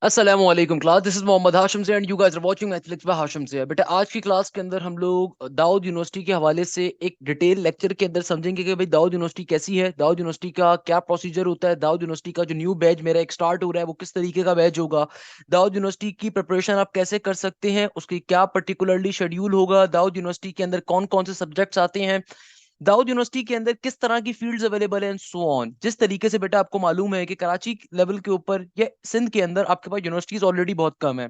अस्सलामुअलैकुम class, this is Mohammad Hashim से and you guys are watching Netflix by Hashim से। बेटा, आज की क्लास के अंदर हम लोग दाऊद यूनिवर्सिटी के हवाले से एक डिटेल लेक्चर के अंदर समझेंगे कि भाई दाऊद यूनिवर्सिटी कैसी है, दाऊद यूनिवर्सिटी का क्या प्रोसीजर होता है, दाऊद यूनिवर्सिटी का जो न्यू बैच मेरा एक स्टार्ट हो रहा है वो किस तरीके का बैच होगा, दाऊद यूनिवर्सिटी की प्रिपरेशन आप कैसे कर सकते हैं, उसकी क्या पर्टिकुलरली शेड्यूल होगा, दाऊद यूनिवर्सिटी के अंदर कौन कौन से सब्जेक्ट्स आते हैं, दाऊद यूनिवर्सिटी के अंदर किस तरह की फील्ड्स अवेलेबल हैं एंड सो ऑन। जिस तरीके से बेटा आपको मालूम है कि कराची लेवल के ऊपर या सिंध के अंदर आपके पास यूनिवर्सिटीज ऑलरेडी बहुत कम है,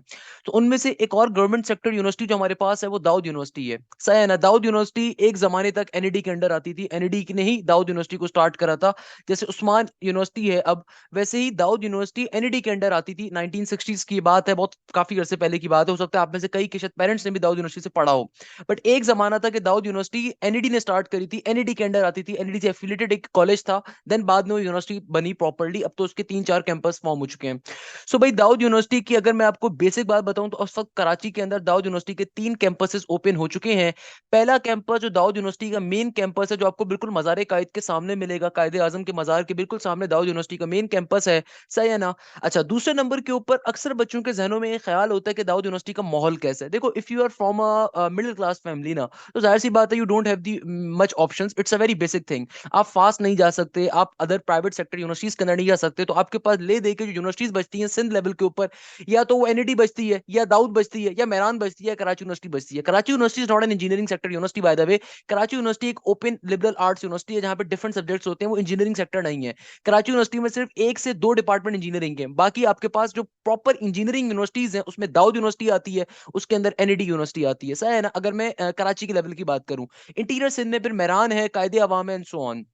तो उनमें से एक और गवर्नमेंट सेक्टर यूनिवर्सिटी जो हमारे पास है वो दाऊद यूनिवर्सिटी है। सही है ना? दाऊद यूनिवर्सिटी एक जमाने तक एनईडी के अंडर आती थी, एनईडी ने ही दाऊद यूनिवर्सिटी को स्टार्ट करा था। जैसे उस्मान यूनिवर्सिटी है अब, वैसे ही दाऊद यूनिवर्सिटी एनईडी के अंडर आती थी। 1960s की बात है, बहुत काफी अरसे पहले की बात है। हो सकता है आप में से कई के शायद पेरेंट्स ने भी दाऊद यूनिवर्सिटी से पढ़ा हो। बट एक जमाना था कि दाऊद यूनिवर्सिटी एनईडी ने स्टार्ट करी थी, एनईडी के अंडर आती थी, एनईडी से एफिलिएटेड एक कॉलेज था। देन बाद में वो यूनिवर्सिटी बनी प्रॉपर्ली, अब तो उसके 3-4 कैंपस फॉर्म हो चुके हैं। सो भाई दाऊद यूनिवर्सिटी की अगर मैं आपको बेसिक बात बताऊं तो उस वक्त कराची के अंदर दाऊद यूनिवर्सिटी के 3 कैंपसेस ओपन हो चुके हैं। पहला कैंपस जो दाऊद यूनिवर्सिटी का मेन कैंपस है, जो आपको बिल्कुल मजार कायद के सामने मिलेगा, कायद आजम के मजार के बिल्कुल सामने दाऊद यूनिवर्सिटी का मेन कैंपस है। सही है ना? अच्छा, दूसरे नंबर के ऊपर अक्सर बच्चों के जहनों में ये ख्याल होता है कि दाऊद यूनिवर्सिटी का माहौल कैसा है। देखो, if you are from a middle class family ना, तो जाहिर सी बात है you don't have the much options. It's a very basic thing. आप फास्ट नहीं जा सकते, आप अदर प्राइवेट सेक्टर यूनिवर्सिटीज के अंदर नहीं जा सकते, तो आपके पास ले दे के जो यूनिवर्सिटीज बचती हैं सिंध लेवल के ऊपर, या तो वो एनईडी बचती है, या दाऊद बचती है, या मेहरान बचती है, या कराची यूनिवर्सिटी बचती है। Karachi university is not an engineering sector university bye the way. Karachi university एक ओपन लिबरल आर्ट्स यूनिवर्सिटी है जहां पे डिफरेंट सब्जेक्ट्स होते हैं, वो इंजीनियरिंग सेक्टर नहीं है। कराची यूनिवर्सिटी में सिर्फ 1 से 2 डिपार्टमेंट इंजीनियरिंग के, बाकी आपके पास जो प्रॉपर इंजीनियरिंग यूनिवर्सिटीज हैं उसमें दाऊद यूनिवर्सिटी आती है, उसके अंदर एनईडी यूनिवर्सिटी आती है। सही है ना? अगर मैं कराची के लेवल की बात करूं, इंटीरियर सिंध में फिर मेहरान है, कायदे अवाम है एंड सो ऑन।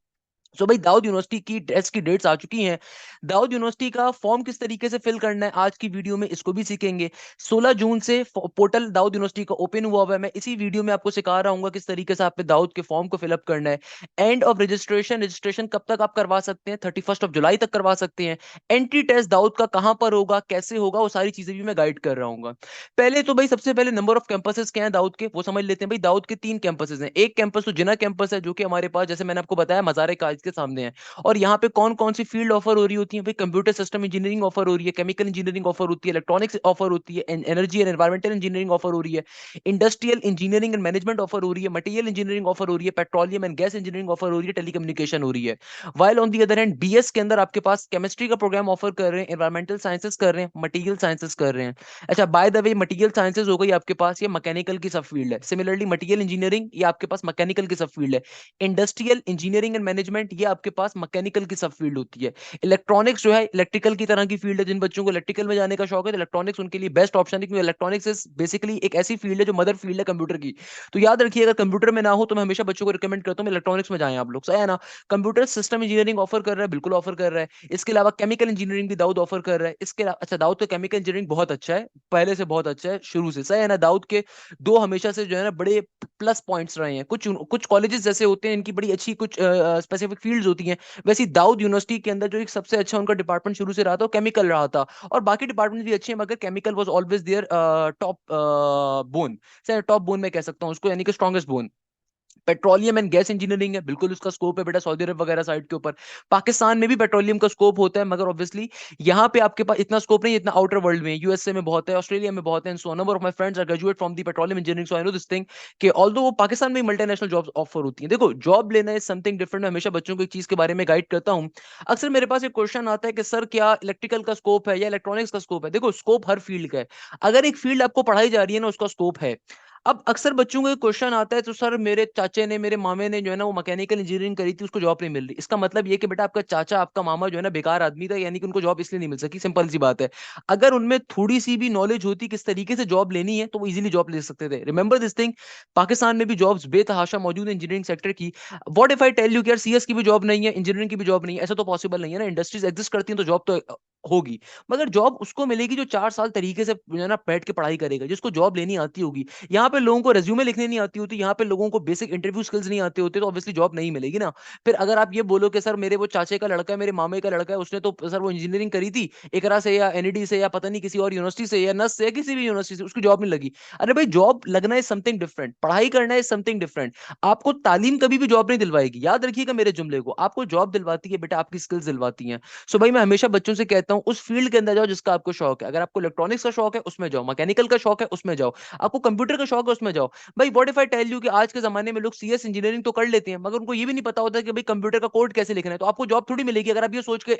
सो भाई दाऊद यूनिवर्सिटी की टेस्ट की डेट्स आ चुकी हैं। दाऊद यूनिवर्सिटी का फॉर्म किस तरीके से फिल करना है आज की वीडियो में इसको भी सीखेंगे। 16 जून से पोर्टल दाऊद यूनिवर्सिटी का ओपन हुआ हुआ है। मैं इसी वीडियो में आपको सिखा रहा हूँ किस तरीके से आपने दाऊद के फॉर्म को फिलअप करना है। एंड ऑफ रजिस्ट्रेशन, रजिस्ट्रेशन कब तक आप करवा सकते हैं? 31 जुलाई तक करवा सकते हैं। एंट्री टेस्ट दाऊद का कहां पर होगा, कैसे होगा, वो सारी चीजें भी मैं गाइड कर रहा हूँ। पहले तो भाई सबसे पहले नंबर ऑफ कैंपसेस क्या है दाऊद के, वो समझ लेते हैं। भाई दाऊद के 3 कैंपसेस हैं। एक कैंपस तो जिना कैंपस है, जो कि हमारे पास जैसे मैंने आपको बताया मज़ार काज के सामने है। और यहाँ पे कौन कौन सी फील्ड ऑफर हो रही होती है? भाई कंप्यूटर सिस्टम इंजीनियरिंग ऑफर हो रही है, केमिकल इंजीनियरिंग ऑफर होती है, इलेक्ट्रॉनिक्स ऑफर होती है, energy and environmental engineering offer हो रही है, industrial engineering and management offer हो रही है, मटेरियल इंजीनियरिंग ऑफर हो रही है, petroleum and gas engineering offer हो रही है, टेलीकम्युनिकेशन हो रही है। While on the other hand BS के अंदर आपके पास केमिस्ट्री का प्रोग्राम ऑफर कर रहे हैं, एनवायरमेंटल साइंसेस कर रहे हैं, मटेरियल साइंसेस कर रहे हैं। अच्छा, bye the way material sciences हो गई आपके पास, ये मैकेनिकल की सब फील्ड है। सिमिलरली मटेरियल इंजीनियरिंग ये आपके पास मैकेनिकल की सब फील्ड है। इंडस्ट्रियल इंजीनियरिंग एंड मैनेजमेंट ये आपके पास मैकेनिकल की सब फील्ड होती है। इलेक्ट्रॉनिक्स जो है इलेक्ट्रिकल की तरह की फील्ड है। जिन बच्चों को इलेक्ट्रिकल में जाने का शौक है तो इलेक्ट्रॉनिक्स उनके लिए बेस्ट ऑप्शन है, क्योंकि इलेक्ट्रॉनिक्स इज बेसिकली एक ऐसी फील्ड है जो मदर फील्ड है कंप्यूटर की। तो याद रखिए, अगर कंप्यूटर में ना हो तो मैं हमेशा बच्चों को रिकमेंड करता हूँ इलेक्ट्रॉनिक्स में जाएं आप लोग। सही है ना? कंप्यूटर सिस्टम इंजीनियरिंग ऑफर कर रहा है, बिल्कुल ऑफर कर रहा है। इसके अलावा केमिकल इंजीनियरिंग भी दाऊद ऑफर कर रहा है। इसके अलावा अच्छा, दाऊद का केमिकल इंजीनियरिंग बहुत अच्छा है, पहले से बहुत अच्छा है, शुरू से। सही है ना? दाऊद के दो हमेशा से जो है ना बड़े प्लस पॉइंट्स रहे हैं। कुछ कुछ कॉलेजेस जैसे होते हैं इनकी बड़ी अच्छी कुछ स्पेसिफिक फील्ड्स होती हैं, वैसे ही दाऊद यूनिवर्सिटी के अंदर जो एक सबसे अच्छा उनका डिपार्टमेंट शुरू से रहा था वो केमिकल रहा था। और बाकी डिपार्टमेंट भी अच्छे हैं, मगर chemical was always there top bone. Sir top bone मैं कह सकता हूँ उसको, यानी कि strongest bone. Petroleum and gas engineering है, बिल्कुल उसका स्कोप है बेटा सऊदी अरब वगैरह साइड के ऊपर। पाकिस्तान में भी पेट्रोलियम का स्कोप होता है, मगर ऑब्वियसली यहाँ पे आपके पास इतना स्कोप नहीं है, इतना आउटर वर्ल्ड में। यूएसए में बहुत है, ऑस्ट्रेलिया में बहुत है, so number of my friends are graduate from the petroleum engineering, so I know this thing कि ऑल्दो वो पाकिस्तान में मल्टीनेशनल जॉब्स ऑफर होती हैं। देखो, जॉब लेना इज समथिंग डिफरेंट। मैं हमेशा बच्चों को एक चीज के बारे में गाइड करता हूँ। अक्सर मेरे पास एक क्वेश्चन आता है कि सर क्या इलेक्ट्रिकल का स्कोप है या इलेक्ट्रॉनिक्स का स्कोप है? देखो, स्कोप हर फील्ड का है। अगर एक फील्ड आपको पढ़ाई जा रही है ना, उसका स्कोप है। अब अक्सर बच्चों को क्वेश्चन आता है, तो सर मेरे चाचे ने, मेरे मामे ने जो है ना वो मैकेनिकल इंजीनियरिंग करी थी, उसको जॉब नहीं मिल रही। इसका मतलब ये कि बेटा आपका चाचा, आपका मामा जो है ना बेकार आदमी था, यानी कि उनको जॉब इसलिए नहीं मिल सकी। सिंपल सी बात है। अगर उनमें थोड़ी सी भी नॉलेज होती किस तरीके से जॉब लेनी है, तो वो इजीली जॉब ले सकते थे। Remember this thing. पाकिस्तान में भी जॉब्स बेतहाशा मौजूद है इंजीनियरिंग सेक्टर की। What if I tell you कि यार सीएस की भी जॉब नहीं है, इंजीनियरिंग की भी जॉब नहीं है? ऐसा तो पॉसिबल नहीं है ना। इंडस्ट्रीज एग्जिस्ट करती हैं तो जॉब तो होगी, मगर जॉब उसको मिलेगी जो 4 साल तरीके से जो है ना बैठ के पढ़ाई करेगा, जिसको जॉब लेनी आती होगी। यहाँ पे लोगों को रेज्यूमे लिखने नहीं आती होती, यहाँ पे लोगों को बेसिक इंटरव्यू स्किल्स नहीं आते होते, तो ऑब्वियसली जॉब नहीं मिलेगी ना। फिर अगर आप ये बोलो कि सर मेरे वो चाचे का लड़का है, मेरे मामे का लड़का है, उसने तो सर वो इंजीनियरिंग करी थी एकरा से या एनईडी से या पता नहीं किसी और यूनिवर्सिटी से या नस से या किसी भी यूनिवर्सिटी से, उसकी जॉब नहीं लगी। अरे भाई, जॉब लगना इज समथिंग डिफरेंट, पढ़ाई करना इज समथिंग डिफरेंट। आपको तालीम कभी भी जॉब नहीं दिलवाएगी, याद रखिएगा मेरे जुमले को। आपको जॉब दिलवाती है बेटा आपकी स्किल्स दिलवाती हैं। सो भाई मैं हमेशा बच्चों से कहता कहता हूँ उस फील्ड के अंदर जाओ जिसका आपको शौक है। अगर आपको इलेक्ट्रॉनिक्स का शौक है उसमें जाओ, मैकेनिकल का शौक है उसमें जाओ, आपको कंप्यूटर का शौक है उसमें जाओ। भाई what if I tell you कि आज के जमाने में लोग सीएस इंजीनियरिंग तो कर लेते हैं मगर उनको ये भी नहीं पता होता कि भाई कंप्यूटर का कोड कैसे लिखना है। तो आपको जॉब थोड़ी मिलेगी अगर आप ये सोच के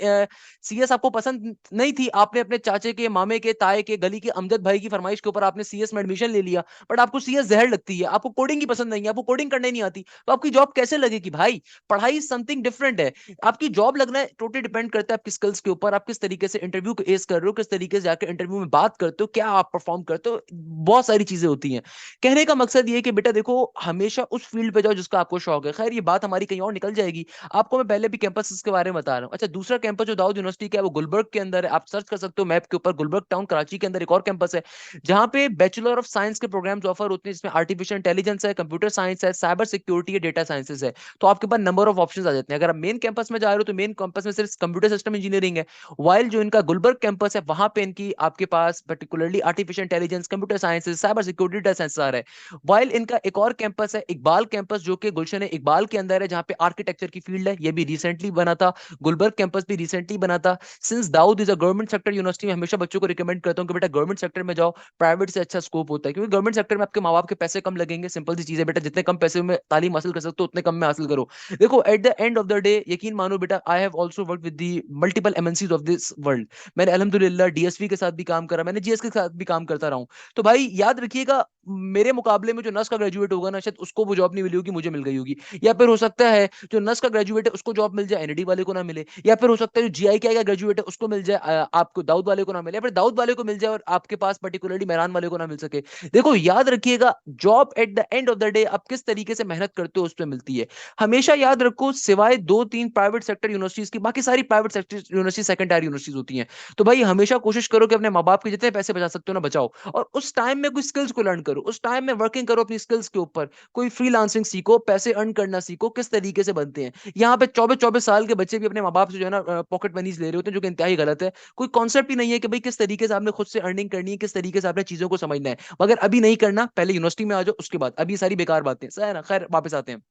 सीएस आपको पसंद नहीं थी, आपने अपने चाचे के, मामे के, ताए के, गली के अमजद भाई की फरमाइश के ऊपर आपने सीएस में एडमिशन ले लिया, बट आपको सीएस जहर लगती है, आपको कोडिंग की पसंद नहीं है, आपको कोडिंग करने नहीं आती, तो आपकी जॉब कैसे लगेगी भाई? पढ़ाई समथिंग डिफरेंट है। आपकी जॉब लगना है टोटली डिपेंड करता है आपकी स्किल्स के ऊपर, आप किस तरीके से इंटरव्यू को एस कर रहे हो, किस तरीके से जाकर इंटरव्यू में बात करते हो, क्या आप परफॉर्म करते हो, बहुत सारी चीजें होती हैं। कहने का मकसद ये है कि बेटा देखो हमेशा उस फील्ड पे जाओ जिसका आपको शौक है। खैर ये बात हमारी कहीं और निकल जाएगी, आपको मैं पहले भी कैंपस के बारे में बता रहा हूँ। अच्छा, दूसरा कैंपस जो दाऊद यूनिवर्सिटी का है वो गुलबर्ग के अंदर है, आप सर्च कर सकते हो मैप के ऊपर, गुलबर्ग टाउन कराची के अंदर एक और कैंपस है जहां पे बैचलर ऑफ साइंस के प्रोग्राम्स ऑफर होते हैं, जिसमें आर्टिफिशियल इंटेलिजेंस है, कंप्यूटर साइंस है, साइबर सिक्योरिटी है, डेटा साइंसेस है। तो आपके पास नंबर ऑफ ऑप्शंस आ जाते हैं। अगर आप मेन कैंपस में जा रहे हो तो मेन कैंपस में सिर्फ कंप्यूटर सिस्टम इंजीनियरिंग है, वाइल जो इनका गुलबर्ग कैंपस है वहां पे इनकी आपके पास particularly artificial intelligence, computer sciences, cyber security, data science आ रहा है। वाइल इनका एक और कैंपस है इकबाल कैंपस जो कि गुलशन इकबाल के अंदर है, जहां पे आर्किटेक्चर की फील्ड है, ये भी रिसेंटली बना था। गुलबर्ग कैंपस भी रिसेंटली बना था। Since Dawood is a government sector university, में हमेशा बच्चों को रिकमेंड करता हूँ कि बेटा गवर्नमेंट सेक्टर में जाओ, प्राइवेट से अच्छा स्कोप होता है, क्योंकि गवर्नमेंट सेक्टर में आपके माँ बाप के पैसे कम लगेंगे। सिंपल सी चीज है बेटा, जितने कम पैसे में तालीम हासिल कर सकते हो उतने कम में हासिल करो। देखो at the end of the day यकीन मानो बेटा, I have also work with the multiple MNCs of this world. मैंने अल्हम्दुलिल्लाह डीएसवी के साथ भी काम करा, मैंने जीएस के साथ भी काम करता रहा हूं। तो भाई याद रखिएगा, मेरे मुकाबले में जो नस का ग्रेजुएट होगा ना, शायद उसको वो जॉब नहीं मिली होगी, मुझे मिल गई होगी। या फिर हो सकता है जो नस का ग्रेजुएट है उसको जॉब मिल जाए, एनडी वाले को ना मिले। या फिर हो सकता है जो जीआईके का ग्रेजुएट है उसको मिल जाए, आपको दाऊद वाले को ना मिले, या फिर दाऊद वाले को मिल जाए और आपके पास पर्टिकुलरली मेहरान वाले को ना मिल सके। देखो याद रखिएगा, job at the end of the day आप किस तरीके से मेहनत करते हो उस पर मिलती है। हमेशा याद रखो, सिवाय दो तीन प्राइवेट सेक्टर यूनिवर्सिटीज की बाकी सारी private sector university second tier universities होती हैं। तो भाई हमेशा कोशिश करो कि अपने माँ बाप के जितने पैसे बचा सकते हो ना बचाओ, और उस टाइम में कोई स्किल्स को लर्न करो, उस टाइम में वर्किंग करो अपनी स्किल्स के ऊपर। कोई फ्रीलांसिंग सीखो, पैसे अर्न करना सीखो, किस तरीके से बनते हैं। यहाँ पे 24-24 साल के बच्चे भी अपने माँ बाप से जो है ना पॉकेट मनीज ले रहे होते हैं, जो कि इंतहाई गलत है। कोई कॉन्सेप्ट ही नहीं है कि भाई किस तरीके से आपने खुद से अर्निंग करनी है, किस तरीके से आपने चीजों को समझना है। मगर अभी नहीं करना, पहले यूनिवर्सिटी में आ जाओ, उसके बाद अभी सारी बेकार बातें सही है ना। खैर वापस आते हैं।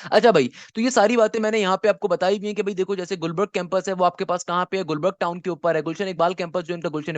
अच्छा भाई, तो ये सारी बातें मैंने यहाँ पे आपको बताई भी हैं कि भाई देखो जैसे गुलबर्ग कैंपस है वो आपके पास कहाँ पे है, गुलबर्ग टाउन के ऊपर है। गुलशन इकबाल कैंपस जो इनका गुलशन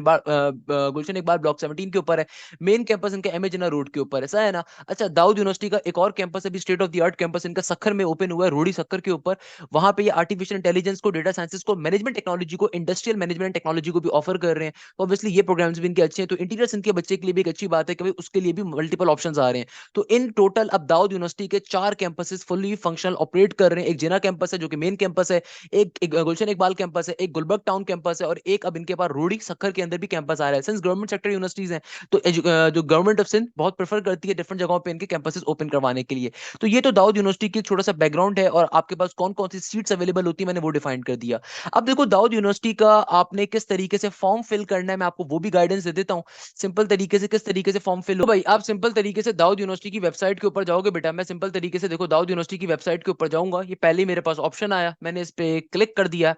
इकबाल ब्लॉक 17 के ऊपर है। मेन कैंपस इनका एम ए जिन्ना रोड के ऊपर है, ऐसा है ना। अच्छा, दाऊद यूनिवर्सिटी का एक और कैंपस है भी, state of the art campus इनका सखर में ओपन हुआ है, रोडी सखर के ऊपर। वहां पे ये आर्टिफिशियल इंटेलिजेंस को, डेटा साइंसेस को, मैनेजमेंट टेक्नोलॉजी को, इंडस्ट्रियल मैनेजमेंट टेक्नोलॉजी को भी ऑफर कर रहे हैं। तो ऑब्वियसली ये प्रोग्राम्स भी इनके अच्छे हैं, तो इंटीरियर इनके बच्चे के लिए भी एक अच्छी बात है कि भाई उसके लिए भी मल्टीपल ऑप्शंस आ रहे हैं। तो इन टोटल अब दाऊद यूनिवर्सिटी के 4 कैंपसेस फुली फंक्शनल ऑपरेट कर रहे हैं। एक जिना कैंपस है जो कि मेन कैंपस है, एक गुलशन इकबाल कैंपस है, एक गुलबर्ग टाउन कैंपस है, और एक अब इनके पास रोडी सखर के अंदर भी कैंपस आ रहा है। सिंस गवर्नमेंट सेक्टर यूनिवर्सिटीज हैं तो जो गवर्नमेंट ऑफ सिंध बहुत प्रेफर करती है डिफरेंट जगहों पे इनके कैंपसेस ओपन करवाने के लिए। तो ये तो दाऊद यूनिवर्सिटी की छोटा सा बैकग्राउंड है, और आपके पास कौन कौन सी सीट्स अवेलेबल होती है मैंने वो डिफाइन कर दिया। अब देखो दाऊद यूनिवर्सिटी का आपने किस तरीके से फॉर्म फिल करना है मैं आपको वो भी गाइडेंस दे देता हूँ। सिंपल तरीके से किस तरीके से फॉर्म फिल हो भाई, आप सिंपल तरीके से दाऊद यूनिवर्सिटी की वेबसाइट के ऊपर जाओगे बेटा। मैं सिंपल तरीके से देखो दाऊद यूनिवर्सिटी की वेबसाइट के ऊपर जाऊंगा, ये पहले ही मेरे पास ऑप्शन आया, मैंने इस पे क्लिक कर दिया।